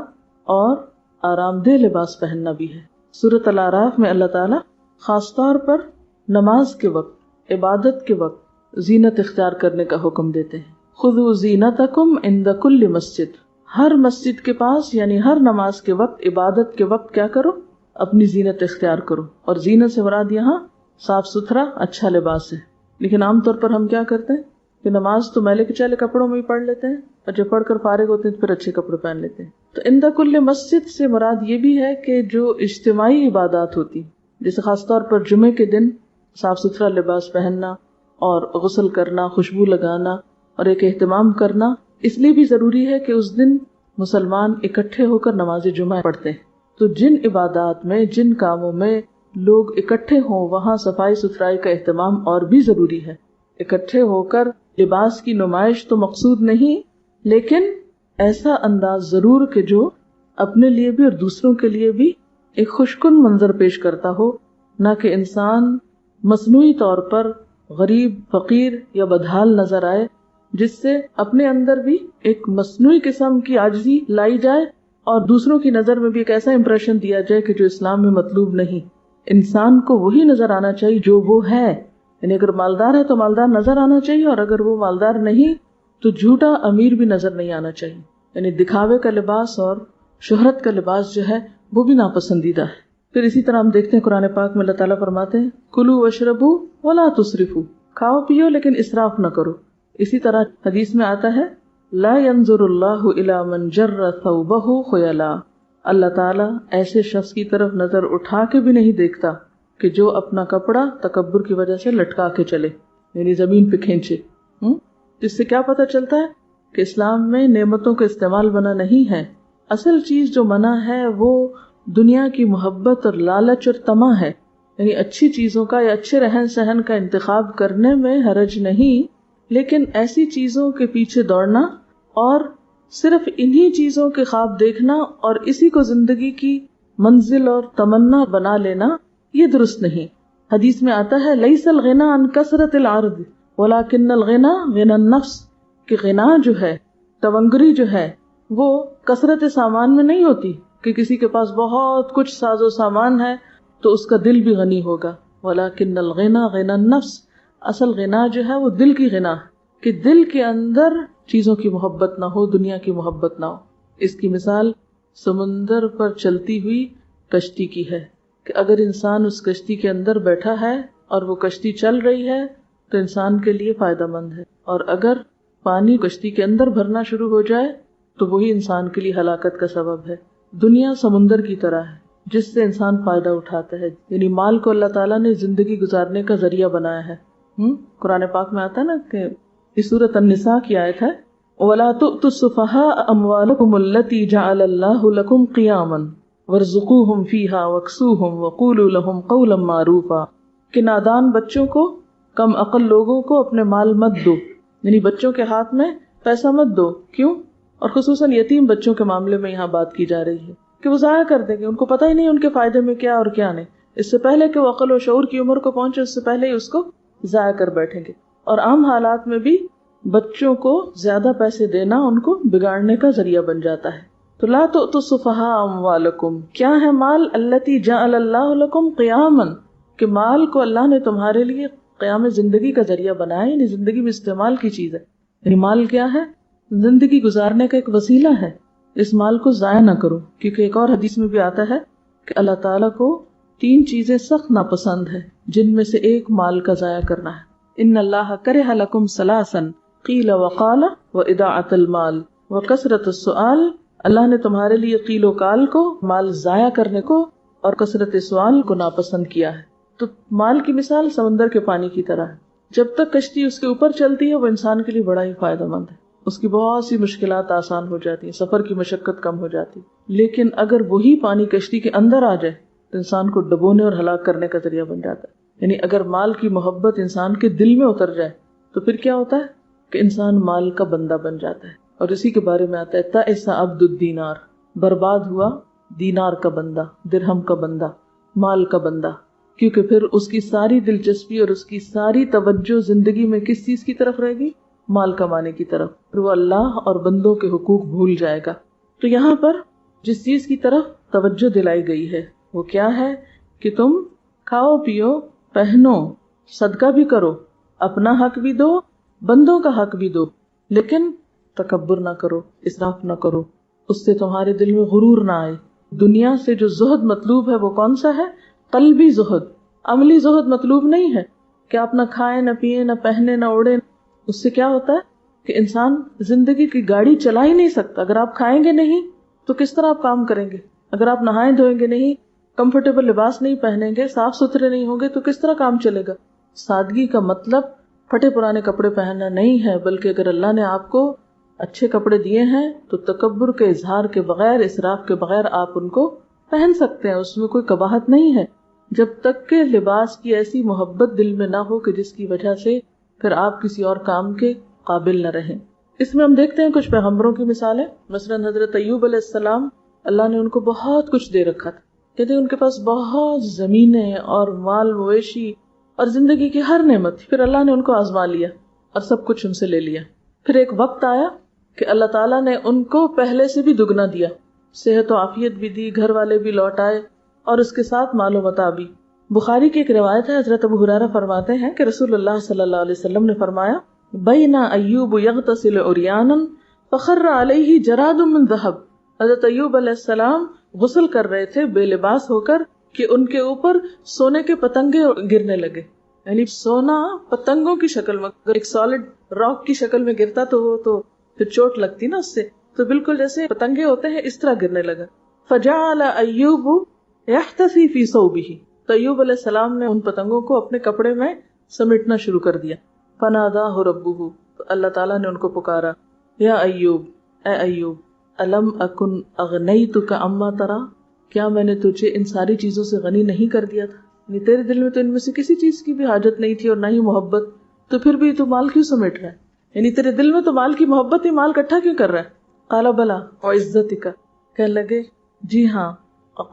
اور آرام دہ لباس پہننا بھی ہے۔ سورۃ الاعراف میں اللہ تعالیٰ خاص طور پر نماز کے وقت، عبادت کے وقت زینت اختیار کرنے کا حکم دیتے ہیں۔ خذوا زینتکم عند کل مسجد، ہر مسجد کے پاس یعنی ہر نماز کے وقت، عبادت کے وقت کیا کرو؟ اپنی زینت اختیار کرو۔ اور زینت سے مراد یہاں صاف ستھرا اچھا لباس ہے۔ لیکن عام طور پر ہم کیا کرتے ہیں کہ نماز تو میلے کچیلے کپڑوں میں ہی پڑھ لیتے ہیں، اور جب پڑھ کر فارغ ہوتے ہیں پھر اچھے کپڑے پہن لیتے ہیں۔ تو عند کل مسجد سے مراد یہ بھی ہے کہ جو اجتماعی عبادات ہوتی، جیسے خاص طور پر جمعے کے دن صاف ستھرا لباس پہننا اور غسل کرنا، خوشبو لگانا اور ایک اہتمام کرنا، اس لیے بھی ضروری ہے کہ اس دن مسلمان اکٹھے ہو کر نماز جمعہ پڑھتے ہیں۔ تو جن عبادات میں، جن کاموں میں لوگ اکٹھے ہوں وہاں صفائی ستھرائی کا اہتمام اور بھی ضروری ہے۔ اکٹھے ہو کر لباس کی نمائش تو مقصود نہیں، لیکن ایسا انداز ضرور کہ جو اپنے لیے بھی اور دوسروں کے لیے بھی ایک خوشکن منظر پیش کرتا ہو، نہ کہ انسان مصنوعی طور پر غریب، فقیر یا بدحال نظر آئے، جس سے اپنے اندر بھی ایک مصنوعی قسم کی عاجزی لائی جائے اور دوسروں کی نظر میں بھی ایک ایسا امپریشن دیا جائے کہ جو اسلام میں مطلوب نہیں۔ انسان کو وہی نظر آنا چاہیے جو وہ ہے، یعنی اگر مالدار ہے تو مالدار نظر آنا چاہیے، اور اگر وہ مالدار نہیں تو جھوٹا امیر بھی نظر نہیں آنا چاہیے۔ یعنی دکھاوے کا لباس اور شہرت کا لباس جو ہے وہ بھی ناپسندیدہ ہے۔ پھر اسی طرح ہم دیکھتے ہیں قرآن پاک میں اللہ تعالیٰ فرماتے ہیں کلوا واشربوا ولا تسرفوا، کھاؤ پیو لیکن اسراف نہ کرو۔ اسی طرح حدیث میں آتا ہے لا ينظر اللہ الی من جر ثوبہ خیلا، اللہ تعالیٰ ایسے شخص کی طرف نظر اٹھا کے بھی نہیں دیکھتا کہ جو اپنا کپڑا تکبر کی وجہ سے لٹکا کے چلے، یعنی زمین پہ کھینچے۔ جس سے کیا پتہ چلتا ہے کہ اسلام میں نعمتوں کا استعمال منع نہیں ہے، اصل چیز جو منع ہے وہ دنیا کی محبت اور لالچ اور طمع ہے۔ یعنی اچھی چیزوں کا یا اچھے رہن سہن کا انتخاب کرنے میں حرج نہیں، لیکن ایسی چیزوں کے پیچھے دوڑنا اور صرف انہی چیزوں کے خواب دیکھنا اور اسی کو زندگی کی منزل اور تمنا بنا لینا یہ درست نہیں۔ حدیث میں آتا ہے لیس الغنى عن کثرت العرض ولکن الغنى غنى النفس، کہ غنا جو ہے، تونگری جو ہے، وہ کثرت سامان میں نہیں ہوتی کہ کسی کے پاس بہت کچھ ساز و سامان ہے تو اس کا دل بھی غنی ہوگا، ولکن الغنى غنى النفس، اصل غنا جو ہے وہ دل کی غنا ہے، کہ دل کے اندر چیزوں کی محبت نہ ہو، دنیا کی محبت نہ ہو۔ اس کی مثال سمندر پر چلتی ہوئی کشتی کی ہے کہ اگر انسان اس کشتی کے اندر بیٹھا ہے اور وہ کشتی چل رہی ہے تو انسان کے لیے فائدہ مند ہے، اور اگر پانی کشتی کے اندر بھرنا شروع ہو جائے تو وہی انسان کے لیے ہلاکت کا سبب ہے۔ دنیا سمندر کی طرح ہے جس سے انسان فائدہ اٹھاتا ہے، یعنی مال کو اللہ تعالیٰ نے زندگی گزارنے کا ذریعہ بنایا ہے۔ قرآن پاک میں آتا ہے نا کہ اس سورۃ النساء کی آیت ہے وَلَا تُؤْتُوا السُّفَهَاءَ أَمْوَالَكُمُ الَّتِي جَعَلَ اللَّهُ لَكُمْ قِيَامًا وَارْزُقُوهُمْ فِيهَا وَاكْسُوهُمْ وَقُولُوا لَهُمْ قَوْلًا مَّعْرُوفًا، کہ نادان بچوں کو، کم عقل لوگوں کو اپنے مال مت دو، یعنی بچوں کے ہاتھ میں پیسہ مت دو۔ کیوں؟ اور خصوصاً یتیم بچوں کے معاملے میں یہاں بات کی جا رہی ہے کہ وہ ضائع کر دیں گے، ان کو پتہ ہی نہیں ان کے فائدے میں کیا اور کیا نہیں، اس سے پہلے کہ وہ عقل و شعور کی عمر کو پہنچے اس سے پہلے ہی اس کو ضائع کر بیٹھیں گے۔ اور عام حالات میں بھی بچوں کو زیادہ پیسے دینا ان کو بگاڑنے کا ذریعہ بن جاتا ہے۔ تو لا تؤتوا السفهاء اموالکم، کیا ہے مال؟ التی جعل اللہ لکم قیاما، کہ مال کو اللہ نے تمہارے لیے قیام زندگی کا ذریعہ بنایا، یعنی زندگی میں استعمال کی چیز ہے۔ یعنی مال کیا ہے؟ زندگی گزارنے کا ایک وسیلہ ہے، اس مال کو ضائع نہ کرو، کیونکہ ایک اور حدیث میں بھی آتا ہے کہ اللہ تعالیٰ کو 3 چیزیں سخت ناپسند ہے، جن میں سے ایک مال کا ضائع کرنا ہے۔ ان اللہ کرہ لکم ثلاثا قیل وقال واضاعۃ المال وکثرت السؤال، اللہ نے تمہارے لیے قیل و قال کو، مال ضائع کرنے کو، اور کثرت سوال کو ناپسند کیا ہے۔ تو مال کی مثال سمندر کے پانی کی طرح ہے، جب تک کشتی اس کے اوپر چلتی ہے وہ انسان کے لیے بڑا ہی فائدہ مند ہے، اس کی بہت سی مشکلات آسان ہو جاتی ہیں، سفر کی مشقت کم ہو جاتی، لیکن اگر وہی پانی کشتی کے اندر آ جائے تو انسان کو ڈبونے اور ہلاک کرنے کا ذریعہ بن جاتا ہے۔ یعنی اگر مال کی محبت انسان کے دل میں اتر جائے تو پھر کیا ہوتا ہے کہ انسان مال کا بندہ بن جاتا ہے، اور اسی کے بارے میں آتا ہے تَئِسَ عَبْدُ الدِّینار، برباد ہوا دینار کا بندہ، درہم کا بندہ، مال کا بندہ، کیونکہ پھر اس کی ساری دلچسپی اور اس کی ساری توجہ زندگی میں کس چیز کی طرف رہے گی؟ مال کمانے کی طرف، پھر وہ اللہ اور بندوں کے حقوق بھول جائے گا۔ تو یہاں پر جس چیز کی طرف توجہ دلائی گئی ہے وہ کیا ہے کہ تم کھاؤ پیو پہنو، صدقہ بھی کرو، اپنا حق بھی دو، بندوں کا حق بھی دو، لیکن تکبر نہ کرو، اسراف نہ کرو، اس سے تمہارے دل میں غرور نہ آئے۔ دنیا سے جو زہد مطلوب ہے وہ کون سا ہے؟ قلبی زہد، عملی زہد مطلوب نہیں ہے کہ آپ نہ کھائیں نہ پیئیں نہ پہنے نہ اڑیں۔ اس سے کیا ہوتا ہے کہ انسان زندگی کی گاڑی چلا ہی نہیں سکتا۔ اگر آپ کھائیں گے نہیں تو کس طرح آپ کام کریں گے؟ اگر آپ نہائیں دھوئیں گے نہیں، کمفرٹیبل لباس نہیں پہنیں گے، صاف ستھرے نہیں ہوں گے تو کس طرح کام چلے گا؟ سادگی کا مطلب پھٹے پرانے کپڑے پہننا نہیں ہے، بلکہ اگر اللہ نے آپ کو اچھے کپڑے دیے ہیں تو تکبر کے اظہار کے بغیر، اسراف کے بغیر آپ ان کو پہن سکتے ہیں، اس میں کوئی قباحت نہیں ہے، جب تک کہ لباس کی ایسی محبت دل میں نہ ہو کہ جس کی وجہ سے پھر آپ کسی اور کام کے قابل نہ رہیں۔ اس میں ہم دیکھتے ہیں کچھ پیغمبروں کی مثالیں. مثلاً حضرت ایوب علیہ السلام، اللہ نے ان کو بہت کچھ دے رکھا تھا. کہتے ہیں ان کے پاس بہت زمینیں اور مال مویشی اور زندگی کی ہر نعمت تھی. پھر اللہ نے ان کو آزما لیا اور سب کچھ ان سے لے لیا. پھر ایک وقت آیا کہ اللہ تعالیٰ نے ان کو پہلے سے بھی دگنا دیا، صحت و عافیت بھی دی، گھر والے بھی لوٹ آئے اور اس کے ساتھ مال و متاع بھی. بخاری کی ایک روایت ہے، حضرت ابو ہریرہ فرماتے ہیں کہ رسول اللہ صلی اللہ علیہ وسلم نے فرمایا، بین ایوب یغتسل عریانا فخر علیہ جراد من ذہب. حضرت ایوب علیہ السلام غسل کر رہے تھے بے لباس ہو کر کہ ان کے اوپر سونے کے پتنگے گرنے لگے. یعنی سونا پتنگوں کی شکل میں، اگر ایک سالڈ راک کی شکل میں گرتا تو وہ تو پھر چوٹ لگتی نا اس سے، تو بالکل جیسے پتنگے ہوتے ہیں اس طرح گرنے لگا. فجعل ایوب یحتسی فی ثوبہ، تو ایوب علیہ السلام نے ان پتنگوں کو اپنے کپڑے میں سمیٹنا شروع کر دیا. فناداہ ربہ، تو اللہ تعالیٰ نے ان کو پکارا، یا ایوب، اے ایوب، الم اکن اغنیتک عما ترى، کیا میں نے تجھے ان ساری چیزوں سے غنی نہیں کر دیا تھا؟ یعنی تیرے دل میں تو ان میں سے کسی چیز کی بھی حاجت نہیں تھی اور نہ ہی محبت، تو پھر بھی تو مال کیوں سمیٹ رہا ہے؟ یعنی تیرے دل میں تو مال کی محبت ہی، مال اکٹھا کیوں کر رہا ہے؟ قال بلا وعزتک، کہنے لگے جی ہاں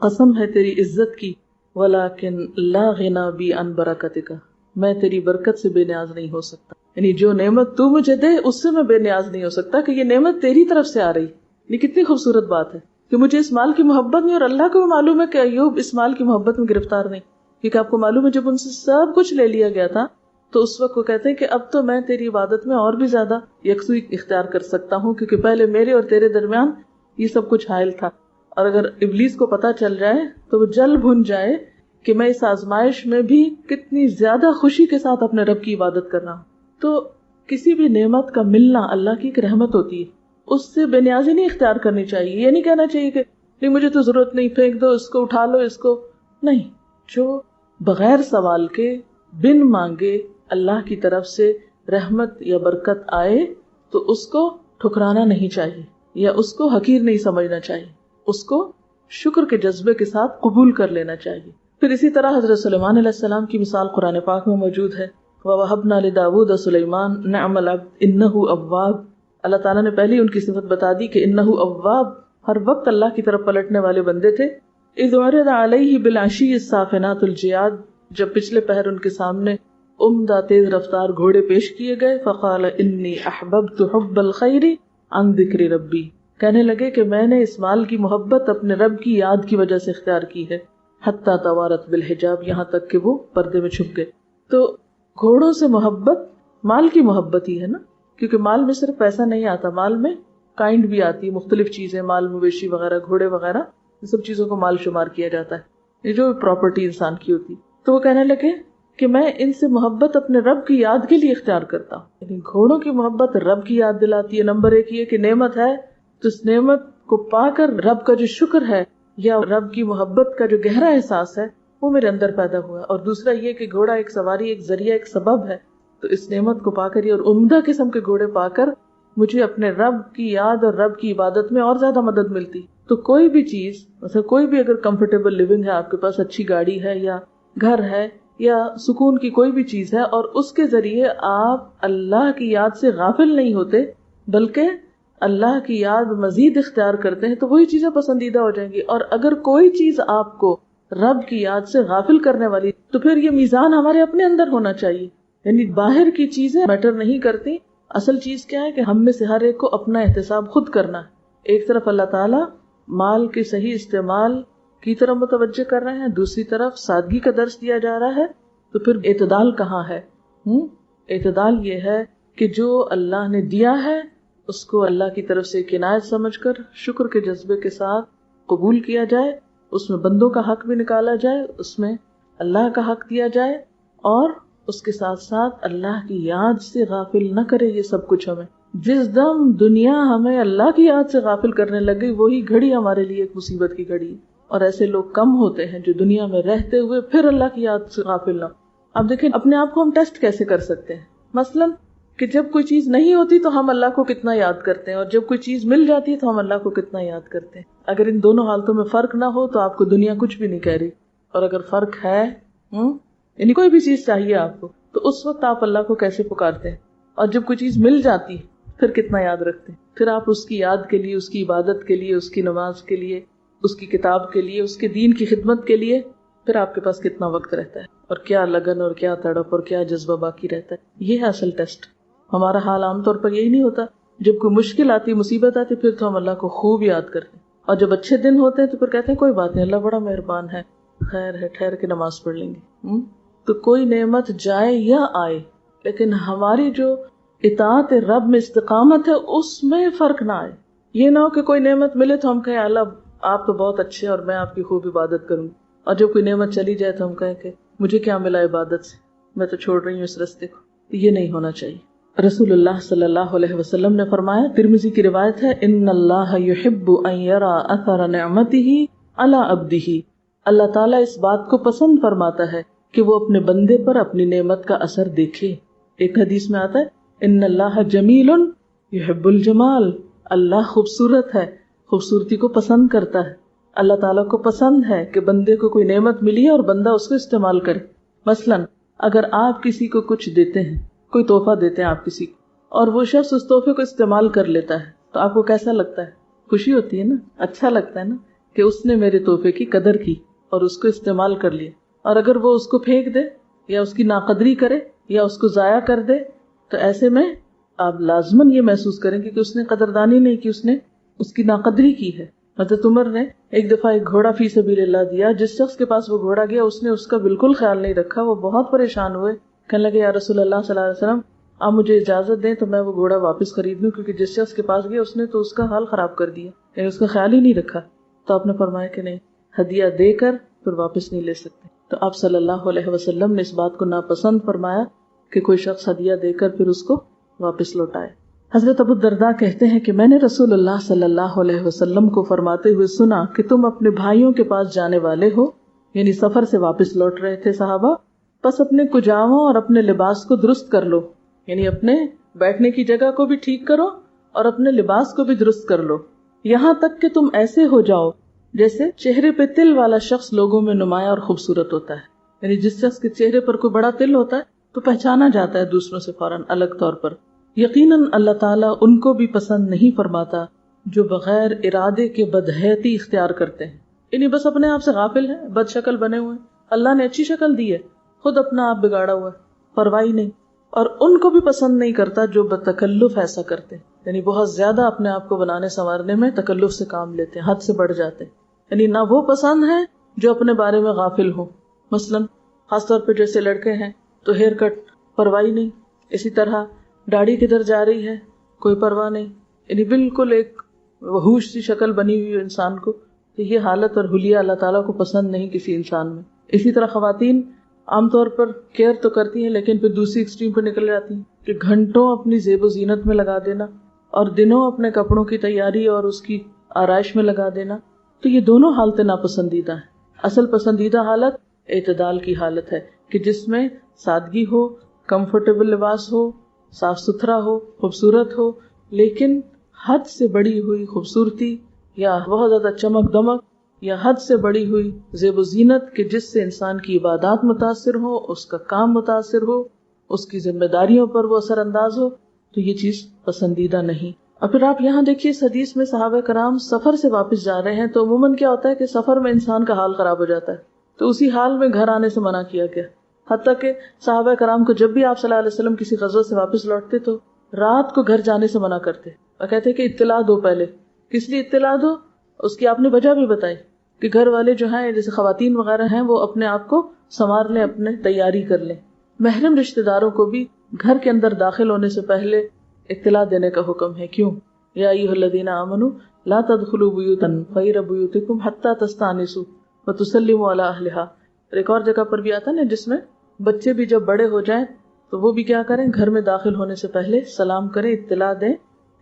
قسم ہے تیری عزت کی، ولکن لا غنا بی عن برکتک، میں تیری برکت سے بے نیاز نہیں ہو سکتا. یعنی جو نعمت تو مجھے دے اس سے میں بے نیاز نہیں ہو سکتا کہ یہ نعمت تیری طرف سے آ رہی. یہ کتنی خوبصورت بات ہے کہ مجھے اس مال کی محبت نہیں، اور اللہ کو بھی معلوم ہے کہ ایوب اس مال کی محبت میں گرفتار نہیں. کیونکہ آپ کو معلوم ہے جب ان سے سب کچھ لے لیا گیا تھا تو اس وقت وہ کہتے ہیں کہ اب تو میں تیری عبادت میں اور بھی زیادہ یکسوئی اختیار کر سکتا ہوں، کیونکہ پہلے میرے اور تیرے درمیان یہ سب کچھ حائل تھا. اور اگر ابلیس کو پتہ چل جائے تو وہ جل بھن جائے کہ میں اس آزمائش میں بھی کتنی زیادہ خوشی کے ساتھ اپنے رب کی عبادت کر رہا ہوں. تو کسی بھی نعمت کا ملنا اللہ کی ایک رحمت ہوتی ہے، اس سے بے نیازی نہیں اختیار کرنی چاہیے. یہ نہیں کہنا چاہیے کہ نہیں مجھے تو ضرورت نہیں، پھینک دو اس کو، اٹھا لو اس کو. نہیں، جو بغیر سوال کے بن مانگے اللہ کی طرف سے رحمت یا برکت آئے تو اس کو ٹھکرانا نہیں چاہیے یا اس کو حقیر نہیں سمجھنا چاہیے، اس کو شکر کے جذبے کے ساتھ قبول کر لینا چاہیے. پھر اسی طرح حضرت سلیمان علیہ السلام کی مثال قرآن پاک میں موجود ہے. وَوَهَبْنَا لِدَاوُودَ سُلَيْمَانَ نِعْمَ الْعَبْدُ إِنَّهُ أَوَّابٌ. اللہ تعالیٰ نے پہلے ان کی صفت بتا دی کہ انہ اواب، ہر وقت اللہ کی طرف پلٹنے والے بندے تھے. اذ عرض علیہ بالعشی الصافنات الجیاد، جب پچھلے پہر ان کے سامنے عمدہ تیز رفتار گھوڑے پیش کیے گئے. فقال انی احببت حب الخیر عن ذکر ربی، کہنے لگے کہ میں نے اس مال کی محبت اپنے رب کی یاد کی وجہ سے اختیار کی ہے. حتی توارت بالحجاب، یہاں تک کہ وہ پردے میں چھپ گئے. تو گھوڑوں سے محبت مال کی محبت ہی ہے نا، کیونکہ مال میں صرف پیسہ نہیں آتا، مال میں کائنڈ بھی آتی ہے، مختلف چیزیں، مال مویشی وغیرہ، گھوڑے وغیرہ، یہ سب چیزوں کو مال شمار کیا جاتا ہے، یہ جو پراپرٹی انسان کی ہوتی. تو وہ کہنے لگے کہ میں ان سے محبت اپنے رب کی یاد کے لیے اختیار کرتا ہوں. یعنی گھوڑوں کی محبت رب کی یاد دلاتی ہے. نمبر ایک یہ کہ نعمت ہے تو اس نعمت کو پا کر رب کا جو شکر ہے یا رب کی محبت کا جو گہرا احساس ہے وہ میرے اندر پیدا ہوا. اور دوسرا یہ کہ گھوڑا ایک سواری، ایک ذریعہ، ایک سبب ہے، تو اس نعمت کو پا کر اور عمدہ قسم کے گھوڑے پا کر مجھے اپنے رب کی یاد اور رب کی عبادت میں اور زیادہ مدد ملتی. تو کوئی بھی چیز، مثلا کوئی بھی اگر کمفرٹیبل لیونگ ہے، آپ کے پاس اچھی گاڑی ہے یا گھر ہے یا سکون کی کوئی بھی چیز ہے، اور اس کے ذریعے آپ اللہ کی یاد سے غافل نہیں ہوتے بلکہ اللہ کی یاد مزید اختیار کرتے ہیں، تو وہی چیزیں پسندیدہ ہو جائیں گی. اور اگر کوئی چیز آپ کو رب کی یاد سے غافل کرنے والی، تو پھر یہ میزان ہمارے اپنے اندر ہونا چاہیے. یعنی باہر کی چیزیں میٹر نہیں کرتی، اصل چیز کیا ہے کہ ہم میں سے ہر ایک کو اپنا احتساب خود کرنا ہے. ایک طرف اللہ تعالیٰ مال کے صحیح استعمال کی طرف متوجہ کر رہے ہیں، دوسری طرف سادگی کا درس دیا جا رہا ہے. تو پھر اعتدال کہاں ہے؟ اعتدال یہ ہے کہ جو اللہ نے دیا ہے اس کو اللہ کی طرف سے ایک عنایت سمجھ کر شکر کے جذبے کے ساتھ قبول کیا جائے، اس میں بندوں کا حق بھی نکالا جائے، اس میں اللہ کا حق دیا جائے، اور اس کے ساتھ ساتھ اللہ کی یاد سے غافل نہ کرے. یہ سب کچھ ہمیں جس دم دنیا ہمیں اللہ کی یاد سے غافل کرنے لگی، وہی گھڑی ہمارے لیے ایک مصیبت کی گھڑی. اور ایسے لوگ کم ہوتے ہیں جو دنیا میں رہتے ہوئے پھر اللہ کی یاد سے غافل نہ. اب دیکھیں اپنے آپ کو ہم ٹیسٹ کیسے کر سکتے ہیں. مثلاً کہ جب کوئی چیز نہیں ہوتی تو ہم اللہ کو کتنا یاد کرتے ہیں، اور جب کوئی چیز مل جاتی ہے تو ہم اللہ کو کتنا یاد کرتے ہیں. اگر ان دونوں حالتوں میں فرق نہ ہو تو آپ کو دنیا کچھ بھی نہیں کہہ رہی، اور اگر فرق ہے یعنی کوئی بھی چیز چاہیے آپ کو، تو اس وقت آپ اللہ کو کیسے پکارتے ہیں. اور جب کوئی چیز مل جاتی پھر کتنا یاد رکھتے ہیں، پھر آپ اس کی یاد کے لیے، اس کی عبادت کے لیے، اس کی نماز کے لیے، اس کی کتاب کے لیے، اس کے دین کی خدمت کے لیے پھر آپ کے پاس کتنا وقت رہتا ہے، اور کیا لگن اور کیا تڑپ اور کیا جذبہ باقی رہتا ہے. یہ ہے اصل ٹیسٹ. ہمارا حال عام طور پر یہی نہیں ہوتا، جب کوئی مشکل آتی، مصیبت آتی، پھر تو ہم اللہ کو خوب یاد کرتے ہیں، اور جب اچھے دن ہوتے ہیں تو پھر کہتے ہیں کوئی بات نہیں، اللہ بڑا مہربان ہے، خیر ہے، ٹھہر کے نماز پڑھ لیں گے. تو کوئی نعمت جائے یا آئے، لیکن ہماری جو اطاعت رب میں استقامت ہے اس میں فرق نہ آئے. یہ نہ ہو کہ کوئی نعمت ملے تو ہم کہیں اللہ آپ تو بہت اچھے اور میں آپ کی خوب عبادت کروں، اور جب کوئی نعمت چلی جائے تو ہم کہیں کہ مجھے کیا ملا عبادت سے، میں تو چھوڑ رہی ہوں اس راستے کو. یہ نہیں ہونا چاہیے. رسول اللہ صلی اللہ علیہ وسلم نے فرمایا، ترمذی کی روایت ہے، ان اللہ یحب ان یرا اثر نعمتہ علی عبدہ، اللہ تعالیٰ اس بات کو پسند فرماتا ہے کہ وہ اپنے بندے پر اپنی نعمت کا اثر دیکھے. ایک حدیث میں آتا ہے، ان اللہ جمیل یحب الجمال، اللہ خوبصورت ہے، خوبصورتی کو پسند کرتا ہے. اللہ تعالیٰ کو پسند ہے کہ بندے کو کوئی نعمت ملی ہے اور بندہ اس کو استعمال کرے. مثلاً اگر آپ کسی کو کچھ دیتے ہیں، کوئی تحفہ دیتے ہیں آپ کسی کو، اور وہ شخص اس تحفے کو استعمال کر لیتا ہے، تو آپ کو کیسا لگتا ہے؟ خوشی ہوتی ہے نا، اچھا لگتا ہے نا کہ اس نے میرے تحفے کی قدر کی اور اس کو استعمال کر لیا. اور اگر وہ اس کو پھینک دے یا اس کی ناقدری کرے یا اس کو ضائع کر دے تو ایسے میں آپ لازماً یہ محسوس کریں گے کہ اس نے قدردانی نہیں کی، اس نے اس کی ناقدری کی ہے. حضرت عمر نے ایک دفعہ ایک گھوڑا فی سبیل اللہ دیا، جس شخص کے پاس وہ گھوڑا گیا اس نے اس کا بالکل خیال نہیں رکھا، وہ بہت پریشان ہوئے، کہنے لگے یا رسول اللہ صلی اللہ علیہ وسلم آپ مجھے اجازت دیں تو میں وہ گھوڑا واپس خرید لوں، کیونکہ جس شخص کے پاس گیا اس نے تو اس کا حال خراب کر دیا، یعنی اس کا خیال ہی نہیں رکھا. تو آپ نے فرمایا کہ نہیں، ہدیہ دے کر پھر واپس نہیں لے سکتے. تو آپ صلی اللہ علیہ وسلم نے اس بات کو ناپسند فرمایا کہ کوئی شخص ہدیہ دے کر پھر اس کو واپس لوٹائے. حضرت ابو الدرداء کہتے ہیں کہ میں نے رسول اللہ صلی اللہ علیہ وسلم کو فرماتے ہوئے سنا کہ تم اپنے بھائیوں کے پاس جانے والے ہو، یعنی سفر سے واپس لوٹ رہے تھے صحابہ، بس اپنے کجاووں اور اپنے لباس کو درست کر لو، یعنی اپنے بیٹھنے کی جگہ کو بھی ٹھیک کرو اور اپنے لباس کو بھی درست کر لو، یہاں تک کہ تم ایسے ہو جاؤ جیسے چہرے پہ تل والا شخص لوگوں میں نمایاں اور خوبصورت ہوتا ہے. یعنی جس شخص کے چہرے پر کوئی بڑا تل ہوتا ہے تو پہچانا جاتا ہے دوسروں سے فوراً الگ طور پر. یقیناً اللہ تعالیٰ ان کو بھی پسند نہیں فرماتا جو بغیر ارادے کے بدحیتی اختیار کرتے ہیں، یعنی بس اپنے آپ سے غافل ہیں، بد شکل بنے ہوئے ہیں. اللہ نے اچھی شکل دی ہے، خود اپنا آپ بگاڑا ہوا ہے، پرواہی نہیں. اور ان کو بھی پسند نہیں کرتا جو بتکلف ایسا کرتے ہیں، یعنی بہت زیادہ اپنے آپ کو بنانے سنوارنے میں تکلف سے کام لیتے ہیں، حد سے بڑھ جاتے ہیں. یعنی نہ وہ پسند ہے جو اپنے بارے میں غافل ہوں. مثلاً خاص طور پہ جیسے لڑکے ہیں تو ہیئر کٹ، پرواہی نہیں. اسی طرح داڑھی کدھر جا رہی ہے، کوئی پرواہ نہیں، یعنی بالکل ایک وحوش سی شکل بنی ہوئی ہے انسان کو. تو یہ حالت اور حلیہ اللہ تعالیٰ کو پسند نہیں کسی انسان میں. اسی طرح خواتین عام طور پر کیئر تو کرتی ہیں لیکن پھر دوسری ایکسٹریم پر نکل جاتی ہیں کہ گھنٹوں اپنی زیب و زینت میں لگا دینا اور دنوں اپنے کپڑوں کی تیاری اور اس کی آرائش میں لگا دینا. تو یہ دونوں حالتیں ناپسندیدہ ہیں. اصل پسندیدہ حالت اعتدال کی حالت ہے کہ جس میں سادگی ہو، کمفرٹیبل لباس ہو، صاف ستھرا ہو، خوبصورت ہو، لیکن حد سے بڑی ہوئی خوبصورتی یا بہت زیادہ چمک دمک یا حد سے بڑی ہوئی زیب و زینت کہ جس سے انسان کی عبادات متاثر ہو، اس کا کام متاثر ہو، اس کی ذمہ داریوں پر وہ اثر انداز ہو، تو یہ چیز پسندیدہ نہیں. اور پھر آپ یہاں دیکھیے اس حدیث میں صحابہ کرام سفر سے واپس جا رہے ہیں تو عموماً کیا ہوتا ہے کہ سفر میں انسان کا حال خراب ہو جاتا ہے، تو اسی حال میں گھر آنے سے منع کیا گیا. حتیٰ کہ صحابہ کرام کو جب بھی آپ صلی اللہ علیہ وسلم کسی غزوہ سے واپس لوٹتے تو رات کو گھر جانے سے منع کرتے اور کہتے کہ اطلاع دو پہلے. کس لیے اطلاع دو؟ اس کی آپ نے وجہ بھی بتائی کہ گھر والے جو ہیں جیسے خواتین وغیرہ ہیں وہ اپنے آپ کو سنوار لیں، اپنے تیاری کر لیں. محرم رشتہ داروں کو بھی گھر کے اندر داخل ہونے سے پہلے اطلاع دینے کا حکم ہے. کیوں؟ یا ایھا الذین آمنوا لا تدخلوا بیوتا غیر بیوتکم حتی تستأنسوا وتسلموا علی اہلھا. ایک اور جگہ پر بھی آتا ہے نا جس میں بچے بھی جب بڑے ہو جائیں تو وہ بھی کیا کریں، گھر میں داخل ہونے سے پہلے سلام کریں، اطلاع دیں،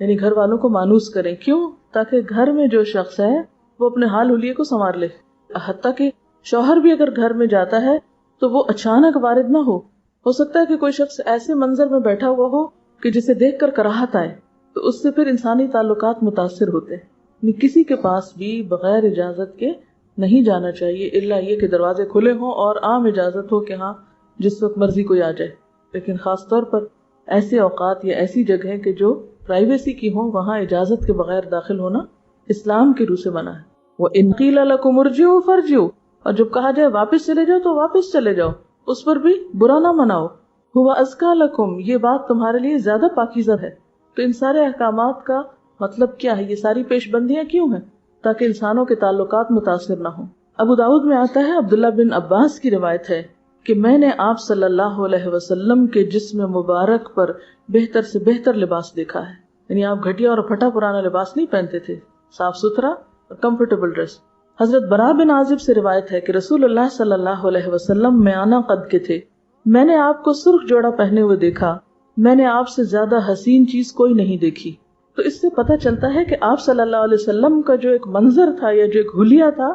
یعنی گھر والوں کو مانوس کریں. کیوں؟ تاکہ گھر میں جو شخص ہے وہ اپنے حال حلیے کو سنوار لے. حتیٰ کہ شوہر بھی اگر گھر میں جاتا ہے تو وہ اچانک وارد نہ ہو سکتا ہے کہ کوئی شخص ایسے منظر میں بیٹھا ہوا ہو کہ جسے دیکھ کر کراہت آئے، تو اس سے پھر انسانی تعلقات متاثر ہوتے ہیں. کسی کے پاس بھی بغیر اجازت کے نہیں جانا چاہیے، الا یہ کہ دروازے کھلے ہوں اور عام اجازت ہو کہ ہاں جس وقت مرضی کوئی آ جائے. لیکن خاص طور پر ایسے اوقات یا ایسی جگہیں کہ جو پرائیویسی کی ہوں وہاں اجازت کے بغیر داخل ہونا اسلام کی روح سے منع ہے. وَإِنْ قِيلَ لَكُمُ ارْجِعُوا فَارْجِعُوا، اور جب کہا جائے واپس چلے جاؤ تو واپس چلے جاؤ، اس پر بھی برا نہ مناؤ. هُوَ أَزْكَىٰ لَكُمْ، یہ بات تمہارے لیے زیادہ پاکیزہ ہے. تو ان سارے احکامات کا مطلب کیا ہے؟ یہ ساری پیش بندیاں کیوں ہیں؟ تاکہ انسانوں کے تعلقات متاثر نہ ہوں. ابو داؤد میں آتا ہے، عبداللہ بن عباس کی روایت ہے کہ میں نے آپ صلی اللہ علیہ وسلم کے جسم مبارک پر بہتر سے بہتر لباس دیکھا ہے. یعنی آپ گھٹیا اور پھٹا پرانا لباس نہیں پہنتے تھے، صاف ستھرا اور کمفرٹیبل ڈریس. حضرت براء بن عازب سے روایت ہے کہ رسول اللہ صلی اللہ علیہ وسلم میانہ قد کے تھے. میں نے آپ کو سرخ جوڑا پہنے ہوئے دیکھا، میں نے آپ سے زیادہ حسین چیز کوئی نہیں دیکھی. تو اس سے پتہ چلتا ہے کہ آپ صلی اللہ علیہ وسلم کا جو ایک منظر تھا یا جو ایک حلیہ تھا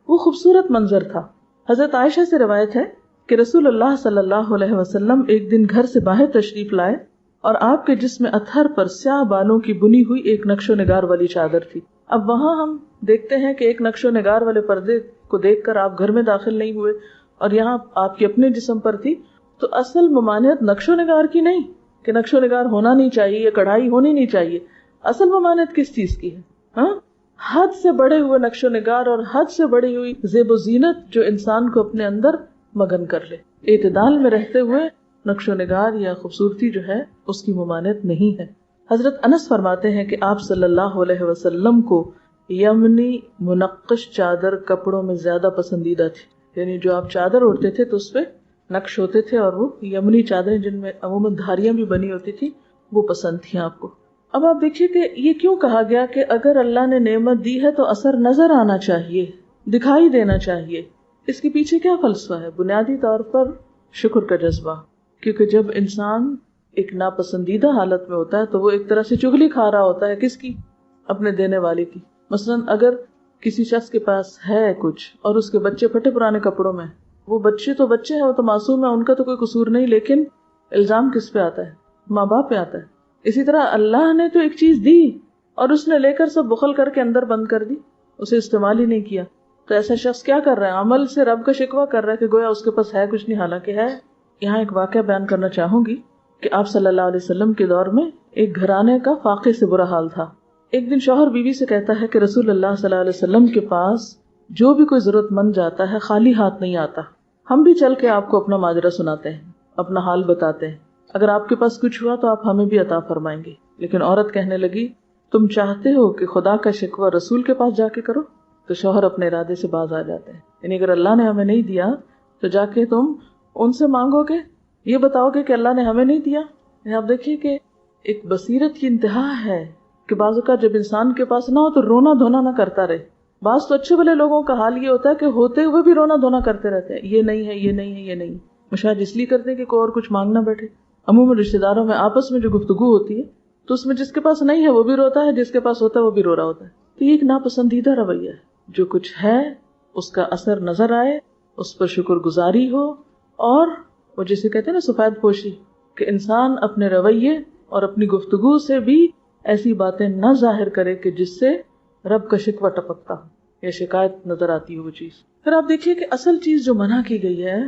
وہ خوبصورت منظر تھا. حضرت عائشہ سے روایت ہے کہ رسول اللہ صلی اللہ علیہ وسلم ایک دن گھر سے باہر تشریف لائے اور آپ کے جسم اطہر پر سیاہ بالوں کی بنی ہوئی ایک نقش و نگار والی چادر تھی. اب وہاں ہم دیکھتے ہیں کہ ایک نقش و نگار والے پردے کو دیکھ کر آپ گھر میں داخل نہیں ہوئے اور یہاں آپ کے اپنے جسم پر تھی. تو اصل ممانعت نقش و نگار کی نہیں کہ نقش و نگار ہونا نہیں چاہیے یا کڑھائی ہونی نہیں چاہیے. اصل ممانعت کس چیز کی ہے؟ ہاں، حد سے بڑے ہوئے نقش و نگار اور حد سے بڑی ہوئی زیب و زینت جو انسان کو اپنے اندر مگن کر لے. اعتدال میں رہتے ہوئے نقش و نگار یا خوبصورتی جو ہے اس کی ممانعت نہیں ہے. حضرت انس فرماتے ہیں کہ آپ صلی اللہ علیہ وسلم کو یمنی منقش چادر کپڑوں میں زیادہ پسندیدہ تھی. یعنی جو آپ چادر اوڑھتے تھے تو اس پہ نقش ہوتے تھے اور وہ یمنی چادریں جن میں عموماً دھاریاں بھی بنی ہوتی تھی وہ پسند تھیں آپ کو. اب آپ دیکھیے کہ یہ کیوں کہا گیا کہ اگر اللہ نے نعمت دی ہے تو اثر نظر آنا چاہیے، دکھائی دینا چاہیے. اس کے پیچھے کیا فلسفہ ہے؟ بنیادی طور پر شکر کا جذبہ. کیونکہ جب انسان ایک ناپسندیدہ حالت میں ہوتا ہے تو وہ ایک طرح سے چغلی کھا رہا ہوتا ہے. کس کی؟ اپنے دینے والے کی. مثلاً اگر کسی شخص کے پاس ہے کچھ اور اس کے بچے پھٹے پرانے کپڑوں میں، وہ بچے ہیں، وہ تو معصوم ہے، ان کا تو کوئی قصور نہیں، لیکن الزام کس پہ آتا ہے؟ ماں باپ پہ آتا ہے. اسی طرح اللہ نے تو ایک چیز دی اور اس نے لے کر سب بخل کر کے اندر بند کر دی، اسے استعمال ہی نہیں کیا. تو ایسا شخص کیا کر رہا ہے؟ عمل سے رب کا شکوہ کر رہا ہے کہ گویا اس کے پاس ہے کچھ نہیں، حالانکہ ہے. یہاں ایک واقعہ بیان کرنا چاہوں گی کہ آپ صلی اللہ علیہ وسلم کے دور میں ایک گھرانے کا فاقے سے برا حال تھا. ایک دن شوہر بیوی سے کہتا ہے کہ رسول اللہ صلی اللہ علیہ وسلم کے پاس جو بھی کوئی ضرورت مند جاتا ہے خالی ہاتھ نہیں آتا. ہم بھی چل کے آپ کو اپنا ماجرا سناتے ہیں، اپنا حال بتاتے ہیں، اگر آپ کے پاس کچھ ہوا تو آپ ہمیں بھی عطا فرمائیں گے. لیکن عورت کہنے لگی، تم چاہتے ہو کہ خدا کا شکوہ رسول کے پاس جا کے کرو؟ تو شوہر اپنے ارادے سے باز آ جاتے ہیں. یعنی اگر اللہ نے ہمیں نہیں دیا تو جا کے تم ان سے مانگو گے، یہ بتاؤ گے کہ اللہ نے ہمیں نہیں دیا. آپ دیکھیے کہ ایک بصیرت کی انتہا ہے کہ بعض اوقات جب انسان کے پاس نہ ہو تو رونا دھونا نہ کرتا رہے. بعض تو اچھے بھلے لوگوں کا حال یہ ہوتا ہے کہ ہوتے ہوئے بھی رونا دھونا کرتے رہتے ہیں، یہ نہیں ہے، یہ نہیں ہے، یہ نہیں. شاید اس لیے کرتے ہیں کہ کوئی اور کچھ مانگنا بیٹھے. عموماً رشتے داروں میں آپس میں جو گفتگو ہوتی ہے تو اس میں جس کے پاس نہیں ہے وہ بھی روتا ہے، جس کے پاس ہوتا ہے وہ بھی رو رہا ہوتا ہے. تو یہ ایک ناپسندیدہ رویہ ہے. جو کچھ ہے اس کا اثر نظر آئے، اس پر شکر گزاری ہو، اور وہ جسے کہتے ہیں نا سفید پوشی، کہ انسان اپنے رویے اور اپنی گفتگو سے بھی ایسی باتیں نہ ظاہر کرے کہ جس سے رب کا شکوہ ٹپکتا یا شکایت نظر آتی ہو وہ چیز. پھر آپ دیکھیے کہ اصل چیز جو منع کی گئی ہے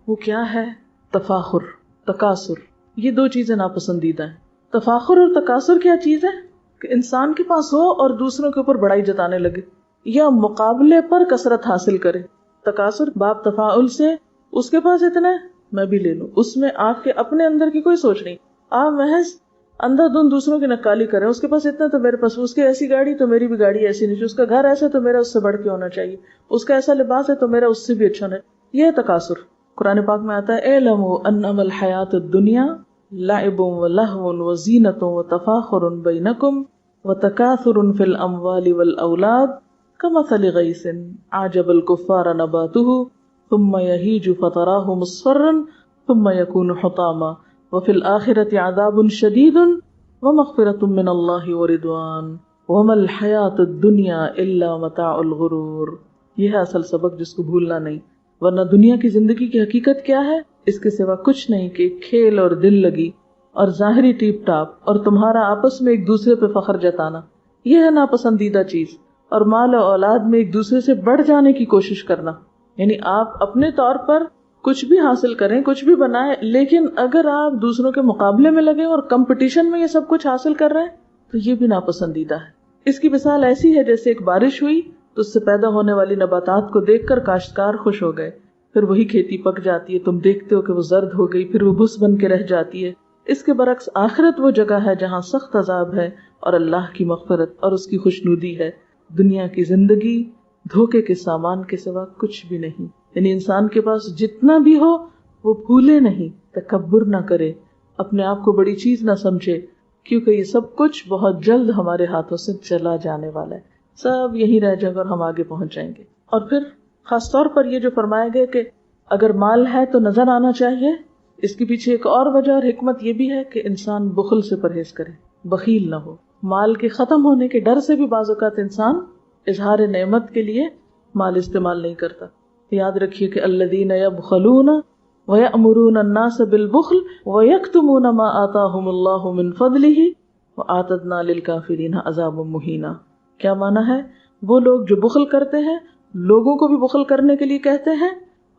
وہ کیا ہے؟ تفاخر، تکاثر. یہ دو چیزیں ناپسندیدہ ہیں. تفاخر اور تکاثر کیا چیز ہے؟ کہ انسان کے پاس ہو اور دوسروں کے اوپر بڑائی جتانے لگے یا مقابلے پر کثرت حاصل کرے. تکاثر باب تفاعل سے، اس کے پاس اتنا ہے میں بھی لے لوں. اس میں آپ کے اپنے اندر کی کوئی سوچ نہیں، آپ محض اندھا دھند دوسروں کی نقالی کریں. اس کے پاس اتنا تو میرے پاس، اس کی ایسی گاڑی تو میری بھی گاڑی ایسی نہیں، اس کا گھر ایسا تو میرا اس سے بڑھ کے ہونا چاہیے، اس کا ایسا لباس ہے تو میرا اس سے بھی اچھا ہونا. یہ ہے تکاثر. قرآن پاک میں آتا ہے اعلموا انما الحیات الدنیا لعب ولہو وزینۃ وتفاخر بینکم وتکاثر فی الاموال والاولاد کمثل غیث اعجب الکفار نباتہ ثم یہیج فتراہ مصفرا ثم یکون حطاما وفی الآخرۃ عذاب شدید ومغفرۃ من اللہ ورضوان وما الحیات الدنیا الا متاع الغرور. یہ ہے اصل سبق جس کو بھولنا نہیں. ورنہ دنیا کی زندگی کی حقیقت کیا ہے؟ اس کے سوا کچھ نہیں کہ کھیل اور دل لگی اور ظاہری ٹیپ ٹاپ اور تمہارا آپس میں ایک دوسرے پہ فخر جتانا. یہ ہے ناپسندیدہ چیز. اور مال و اولاد میں ایک دوسرے سے بڑھ جانے کی کوشش کرنا. یعنی آپ اپنے طور پر کچھ بھی حاصل کریں، کچھ بھی بنائیں، لیکن اگر آپ دوسروں کے مقابلے میں لگے اور کمپٹیشن میں یہ سب کچھ حاصل کر رہے ہیں تو یہ بھی ناپسندیدہ ہے. اس کی مثال ایسی ہے جیسے ایک بارش ہوئی تو اس سے پیدا ہونے والی نباتات کو دیکھ کر کاشتکار خوش ہو گئے، پھر وہی کھیتی پک جاتی ہے، تم دیکھتے ہو کہ وہ زرد ہو گئی، پھر وہ بھس بن کے رہ جاتی ہے. اس کے برعکس آخرت وہ جگہ ہے جہاں سخت عذاب ہے اور اللہ کی مغفرت اور اس کی خوشنودی ہے. دنیا کی زندگی دھوکے کے سامان کے سوا کچھ بھی نہیں. یعنی انسان کے پاس جتنا بھی ہو وہ بھولے نہیں، تکبر نہ کرے، اپنے آپ کو بڑی چیز نہ سمجھے، کیونکہ یہ سب کچھ بہت جلد ہمارے ہاتھوں سے چلا جانے والا ہے. سب یہی رہ جائے گا اور ہم آگے پہنچ جائیں گے. اور پھر خاص طور پر یہ جو فرمایا گیا کہ اگر مال ہے تو نظر آنا چاہیے، اس کے پیچھے ایک اور وجہ اور حکمت یہ بھی ہے کہ انسان بخل سے پرہیز کرے، بخیل نہ ہو. مال کے ختم ہونے کے ڈر سے بھی بعض اوقات انسان اظہار نعمت کے لیے مال استعمال نہیں کرتا. یاد رکھیے کہ الذین یبخلون ویأمرون الناس بالبخل ویکتمون ما آتاہم اللہ من فضلہ وآتدنا للکافرین عذابا مہینا. کیا معنی ہے؟ وہ لوگ جو بخل کرتے ہیں لوگوں کو بھی بخل کرنے کے لیے کہتے ہیں،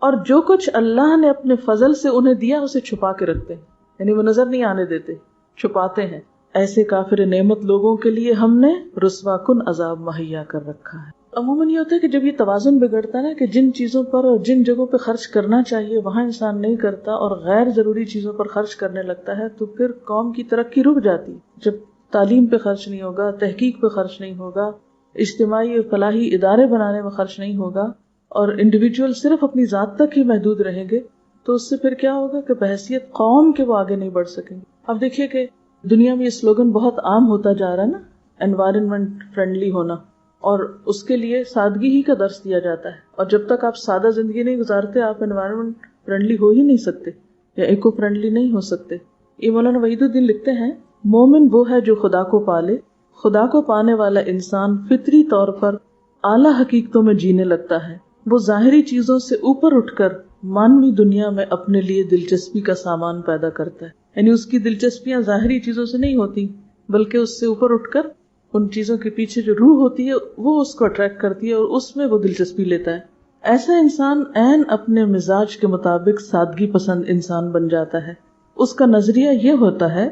اور جو کچھ اللہ نے اپنے فضل سے انہیں دیا اسے چھپا کے رکھتے ہیں، یعنی وہ نظر نہیں آنے دیتے، چھپاتے ہیں. ایسے کافر نعمت لوگوں کے لیے ہم نے رسوا کن عذاب مہیا کر رکھا ہے. عموماً یہ ہوتا ہے کہ جب یہ توازن بگڑتا ہے نا کہ جن چیزوں پر اور جن جگہوں پہ خرچ کرنا چاہیے وہاں انسان نہیں کرتا اور غیر ضروری چیزوں پر خرچ کرنے لگتا ہے، تو پھر قوم کی ترقی رک جاتی. جب تعلیم پہ خرچ نہیں ہوگا، تحقیق پہ خرچ نہیں ہوگا، اجتماعی اور فلاحی ادارے بنانے میں خرچ نہیں ہوگا، اور انڈیویجول صرف اپنی ذات تک ہی محدود رہیں گے، تو اس سے پھر کیا ہوگا کہ بحیثیت قوم کے وہ آگے نہیں بڑھ سکیں گے. اب دیکھیے کہ دنیا میں یہ سلوگن بہت عام ہوتا جا رہا ہے نا، انوائرمنٹ فرینڈلی ہونا، اور اس کے لیے سادگی ہی کا درس دیا جاتا ہے. اور جب تک آپ سادہ زندگی نہیں گزارتے آپ انوائرمنٹ فرینڈلی ہو ہی نہیں سکتے یا ایکو فرینڈلی نہیں ہو سکتے. یہ مولانا وحید الدین لکھتے ہیں، مومن وہ ہے جو خدا کو پالے. خدا کو پانے والا انسان فطری طور پر اعلیٰ حقیقتوں میں جینے لگتا ہے. وہ ظاہری چیزوں سے اوپر اٹھ کر مانوی دنیا میں اپنے لیے دلچسپی کا سامان پیدا کرتا ہے. یعنی اس کی دلچسپیاں ظاہری چیزوں سے نہیں ہوتی بلکہ اس سے اوپر اٹھ کر ان چیزوں کے پیچھے جو روح ہوتی ہے وہ اس کو اٹریکٹ کرتی ہے اور اس میں وہ دلچسپی لیتا ہے. ایسا انسان عین اپنے مزاج کے مطابق سادگی پسند انسان بن جاتا ہے. اس کا نظریہ یہ ہوتا ہے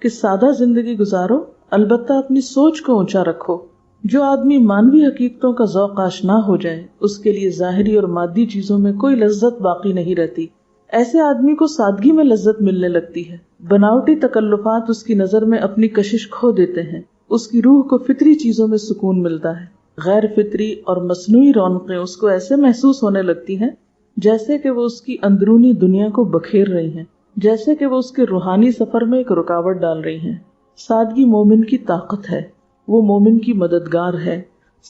کہ سادہ زندگی گزارو، البتہ اپنی سوچ کو اونچا رکھو. جو آدمی مانوی حقیقتوں کا ذوق آشنا ہو جائے اس کے لیے ظاہری اور مادی چیزوں میں کوئی لذت باقی نہیں رہتی. ایسے آدمی کو سادگی میں لذت ملنے لگتی ہے. بناوٹی تکلفات اس کی نظر میں اپنی کشش کھو دیتے ہیں. اس کی روح کو فطری چیزوں میں سکون ملتا ہے. غیر فطری اور مصنوعی رونقیں اس کو ایسے محسوس ہونے لگتی ہیں جیسے کہ وہ اس کی اندرونی دنیا کو بکھیر رہی ہیں، جیسے کہ وہ اس کے روحانی سفر میں ایک رکاوٹ ڈال رہی ہیں. سادگی مومن کی طاقت ہے، وہ مومن کی مددگار ہے.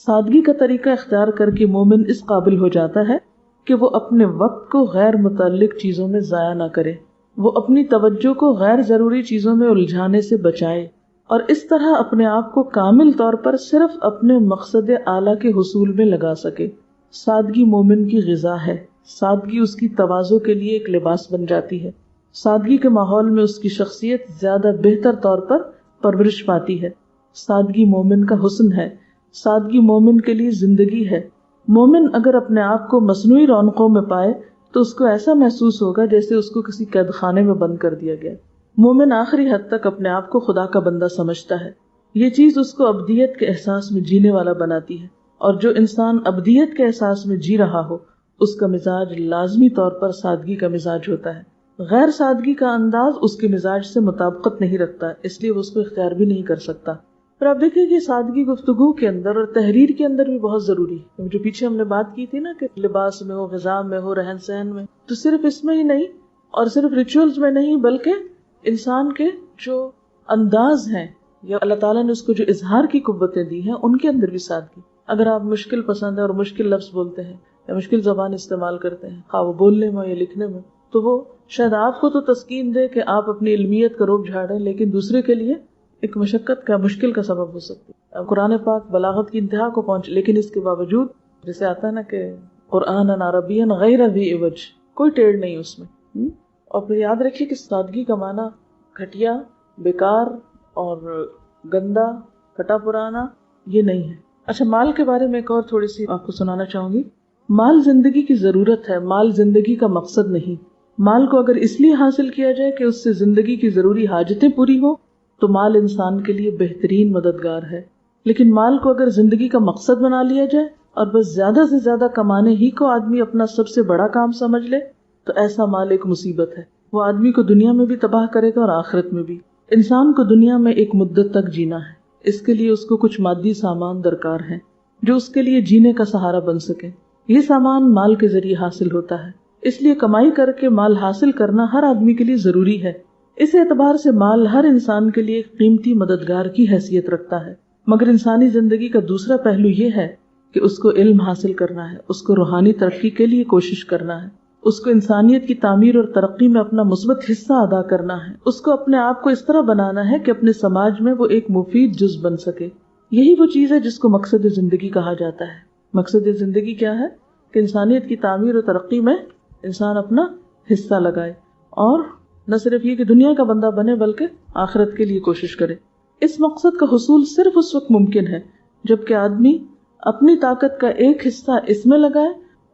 سادگی کا طریقہ اختیار کر کے مومن اس قابل ہو جاتا ہے کہ وہ اپنے وقت کو غیر متعلق چیزوں میں ضائع نہ کرے. وہ اپنی توجہ کو غیر ضروری چیزوں میں الجھانے سے بچائے اور اس طرح اپنے آپ کو کامل طور پر صرف اپنے مقصد اعلیٰ کے حصول میں لگا سکے. سادگی مومن کی غذا ہے. سادگی اس کی تواضع کے لیے ایک لباس بن جاتی ہے. سادگی کے ماحول میں اس کی شخصیت زیادہ بہتر طور پر پرورش پاتی ہے. سادگی مومن کا حسن ہے. سادگی مومن کے لیے زندگی ہے. مومن اگر اپنے آپ کو مصنوعی رونقوں میں پائے تو اس کو ایسا محسوس ہوگا جیسے اس کو کسی قید خانے میں بند کر دیا گیا. مومن آخری حد تک اپنے آپ کو خدا کا بندہ سمجھتا ہے. یہ چیز اس کو ابدیت کے احساس میں جینے والا بناتی ہے، اور جو انسان ابدیت کے احساس میں جی رہا ہو اس کا مزاج لازمی طور پر سادگی کا مزاج ہوتا ہے. غیر سادگی کا انداز اس کے مزاج سے مطابقت نہیں رکھتا، اس لیے وہ اس کو اختیار بھی نہیں کر سکتا. پر آپ دیکھیں کہ سادگی گفتگو کے اندر اور تحریر کے اندر بھی بہت ضروری ہے. جو پیچھے ہم نے بات کی تھی نا کہ لباس میں ہو، غذا میں ہو، رہن سہن میں، تو صرف اس میں ہی نہیں اور صرف ریچولز میں نہیں بلکہ انسان کے جو انداز ہیں یا اللہ تعالیٰ نے اس کو جو اظہار کی قوتیں دی ہیں ان کے اندر بھی سادگی. اگر آپ مشکل پسند ہے اور مشکل لفظ بولتے ہیں یا مشکل زبان استعمال کرتے ہیں، خواہ وہ بولنے میں یا لکھنے میں، تو وہ شاید آپ کو تو تسکین دے کہ آپ اپنی علمیت کا روپ جھاڑیں، لیکن دوسرے کے لیے ایک مشقت کا، مشکل کا سبب ہو سکتی ہے. قرآن پاک بلاغت کی انتہا کو پہنچ، لیکن اس کے باوجود جیسے آتا ہے نا کہ قرآن عربی غیر ذی عوج، کوئی ٹیڑھ نہیں اس میں. اور پھر یاد رکھیے کہ سادگی کا معنی گھٹیا، بیکار اور گندا، کھٹا پرانا یہ نہیں ہے. اچھا، مال کے بارے میں ایک اور تھوڑی سی آپ کو سنانا چاہوں گی. مال زندگی کی ضرورت ہے، مال زندگی کا مقصد نہیں. مال کو اگر اس لیے حاصل کیا جائے کہ اس سے زندگی کی ضروری حاجتیں پوری ہوں تو مال انسان کے لیے بہترین مددگار ہے. لیکن مال کو اگر زندگی کا مقصد بنا لیا جائے اور بس زیادہ سے زیادہ کمانے ہی کو آدمی اپنا سب سے بڑا کام سمجھ لے تو ایسا مال ایک مصیبت ہے. وہ آدمی کو دنیا میں بھی تباہ کرے گا اور آخرت میں بھی. انسان کو دنیا میں ایک مدت تک جینا ہے. اس کے لیے اس کو کچھ مادی سامان درکار ہے جو اس کے لیے جینے کا سہارا بن سکے. یہ سامان مال کے ذریعے حاصل ہوتا ہے. اس لیے کمائی کر کے مال حاصل کرنا ہر آدمی کے لیے ضروری ہے. اس اعتبار سے مال ہر انسان کے لیے ایک قیمتی مددگار کی حیثیت رکھتا ہے. مگر انسانی زندگی کا دوسرا پہلو یہ ہے کہ اس کو علم حاصل کرنا ہے، اس کو روحانی ترقی کے لیے کوشش کرنا ہے، اس کو انسانیت کی تعمیر اور ترقی میں اپنا مثبت حصہ ادا کرنا ہے، اس کو اپنے آپ کو اس طرح بنانا ہے کہ اپنے سماج میں وہ ایک مفید جز بن سکے. یہی وہ چیز ہے جس کو مقصد زندگی کہا جاتا ہے. مقصد زندگی کیا ہے؟ کہ انسانیت کی تعمیر اور ترقی میں انسان اپنا حصہ لگائے اور نہ صرف یہ کہ دنیا کا بندہ بنے بلکہ آخرت کے لیے کوشش کرے. اس مقصد کا حصول صرف اس وقت ممکن ہے جبکہ آدمی اپنی طاقت کا ایک حصہ اس میں لگائے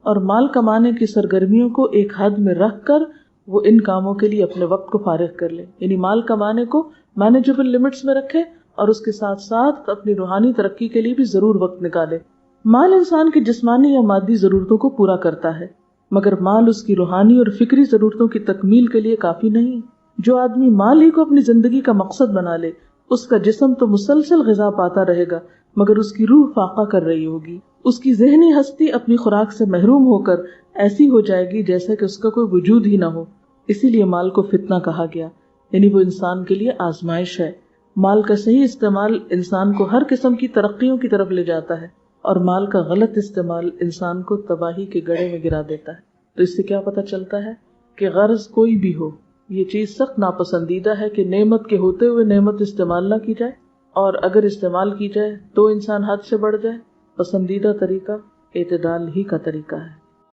اور مال کمانے کی سرگرمیوں کو ایک حد میں رکھ کر وہ ان کاموں کے لیے اپنے وقت کو فارغ کر لے. یعنی مال کمانے کو مینیجبل لمٹس میں رکھے اور اس کے ساتھ ساتھ اپنی روحانی ترقی کے لیے بھی ضرور وقت نکالے. مال انسان کی جسمانی یا مادی ضرورتوں کو پورا کرتا ہے مگر مال اس کی روحانی اور فکری ضرورتوں کی تکمیل کے لیے کافی نہیں. جو آدمی مال ہی کو اپنی زندگی کا مقصد بنا لے اس کا جسم تو مسلسل غذا پاتا رہے گا مگر اس کی روح فاقہ کر رہی ہوگی. اس کی ذہنی ہستی اپنی خوراک سے محروم ہو کر ایسی ہو جائے گی جیسا کہ اس کا کوئی وجود ہی نہ ہو. اسی لیے مال کو فتنہ کہا گیا، یعنی وہ انسان کے لیے آزمائش ہے. مال کا صحیح استعمال انسان کو ہر قسم کی ترقیوں کی طرف لے جاتا ہے اور مال کا غلط استعمال انسان کو تباہی کے گڑھے میں گرا دیتا ہے. تو اس سے کیا پتہ چلتا ہے کہ غرض کوئی بھی ہو یہ چیز سخت ناپسندیدہ ہے کہ نعمت کے ہوتے ہوئے نعمت استعمال نہ کی جائے، اور اگر استعمال کی جائے تو انسان حد سے بڑھ جائے. پسندیدہ طریقہ اعتدال ہی کا طریقہ ہے.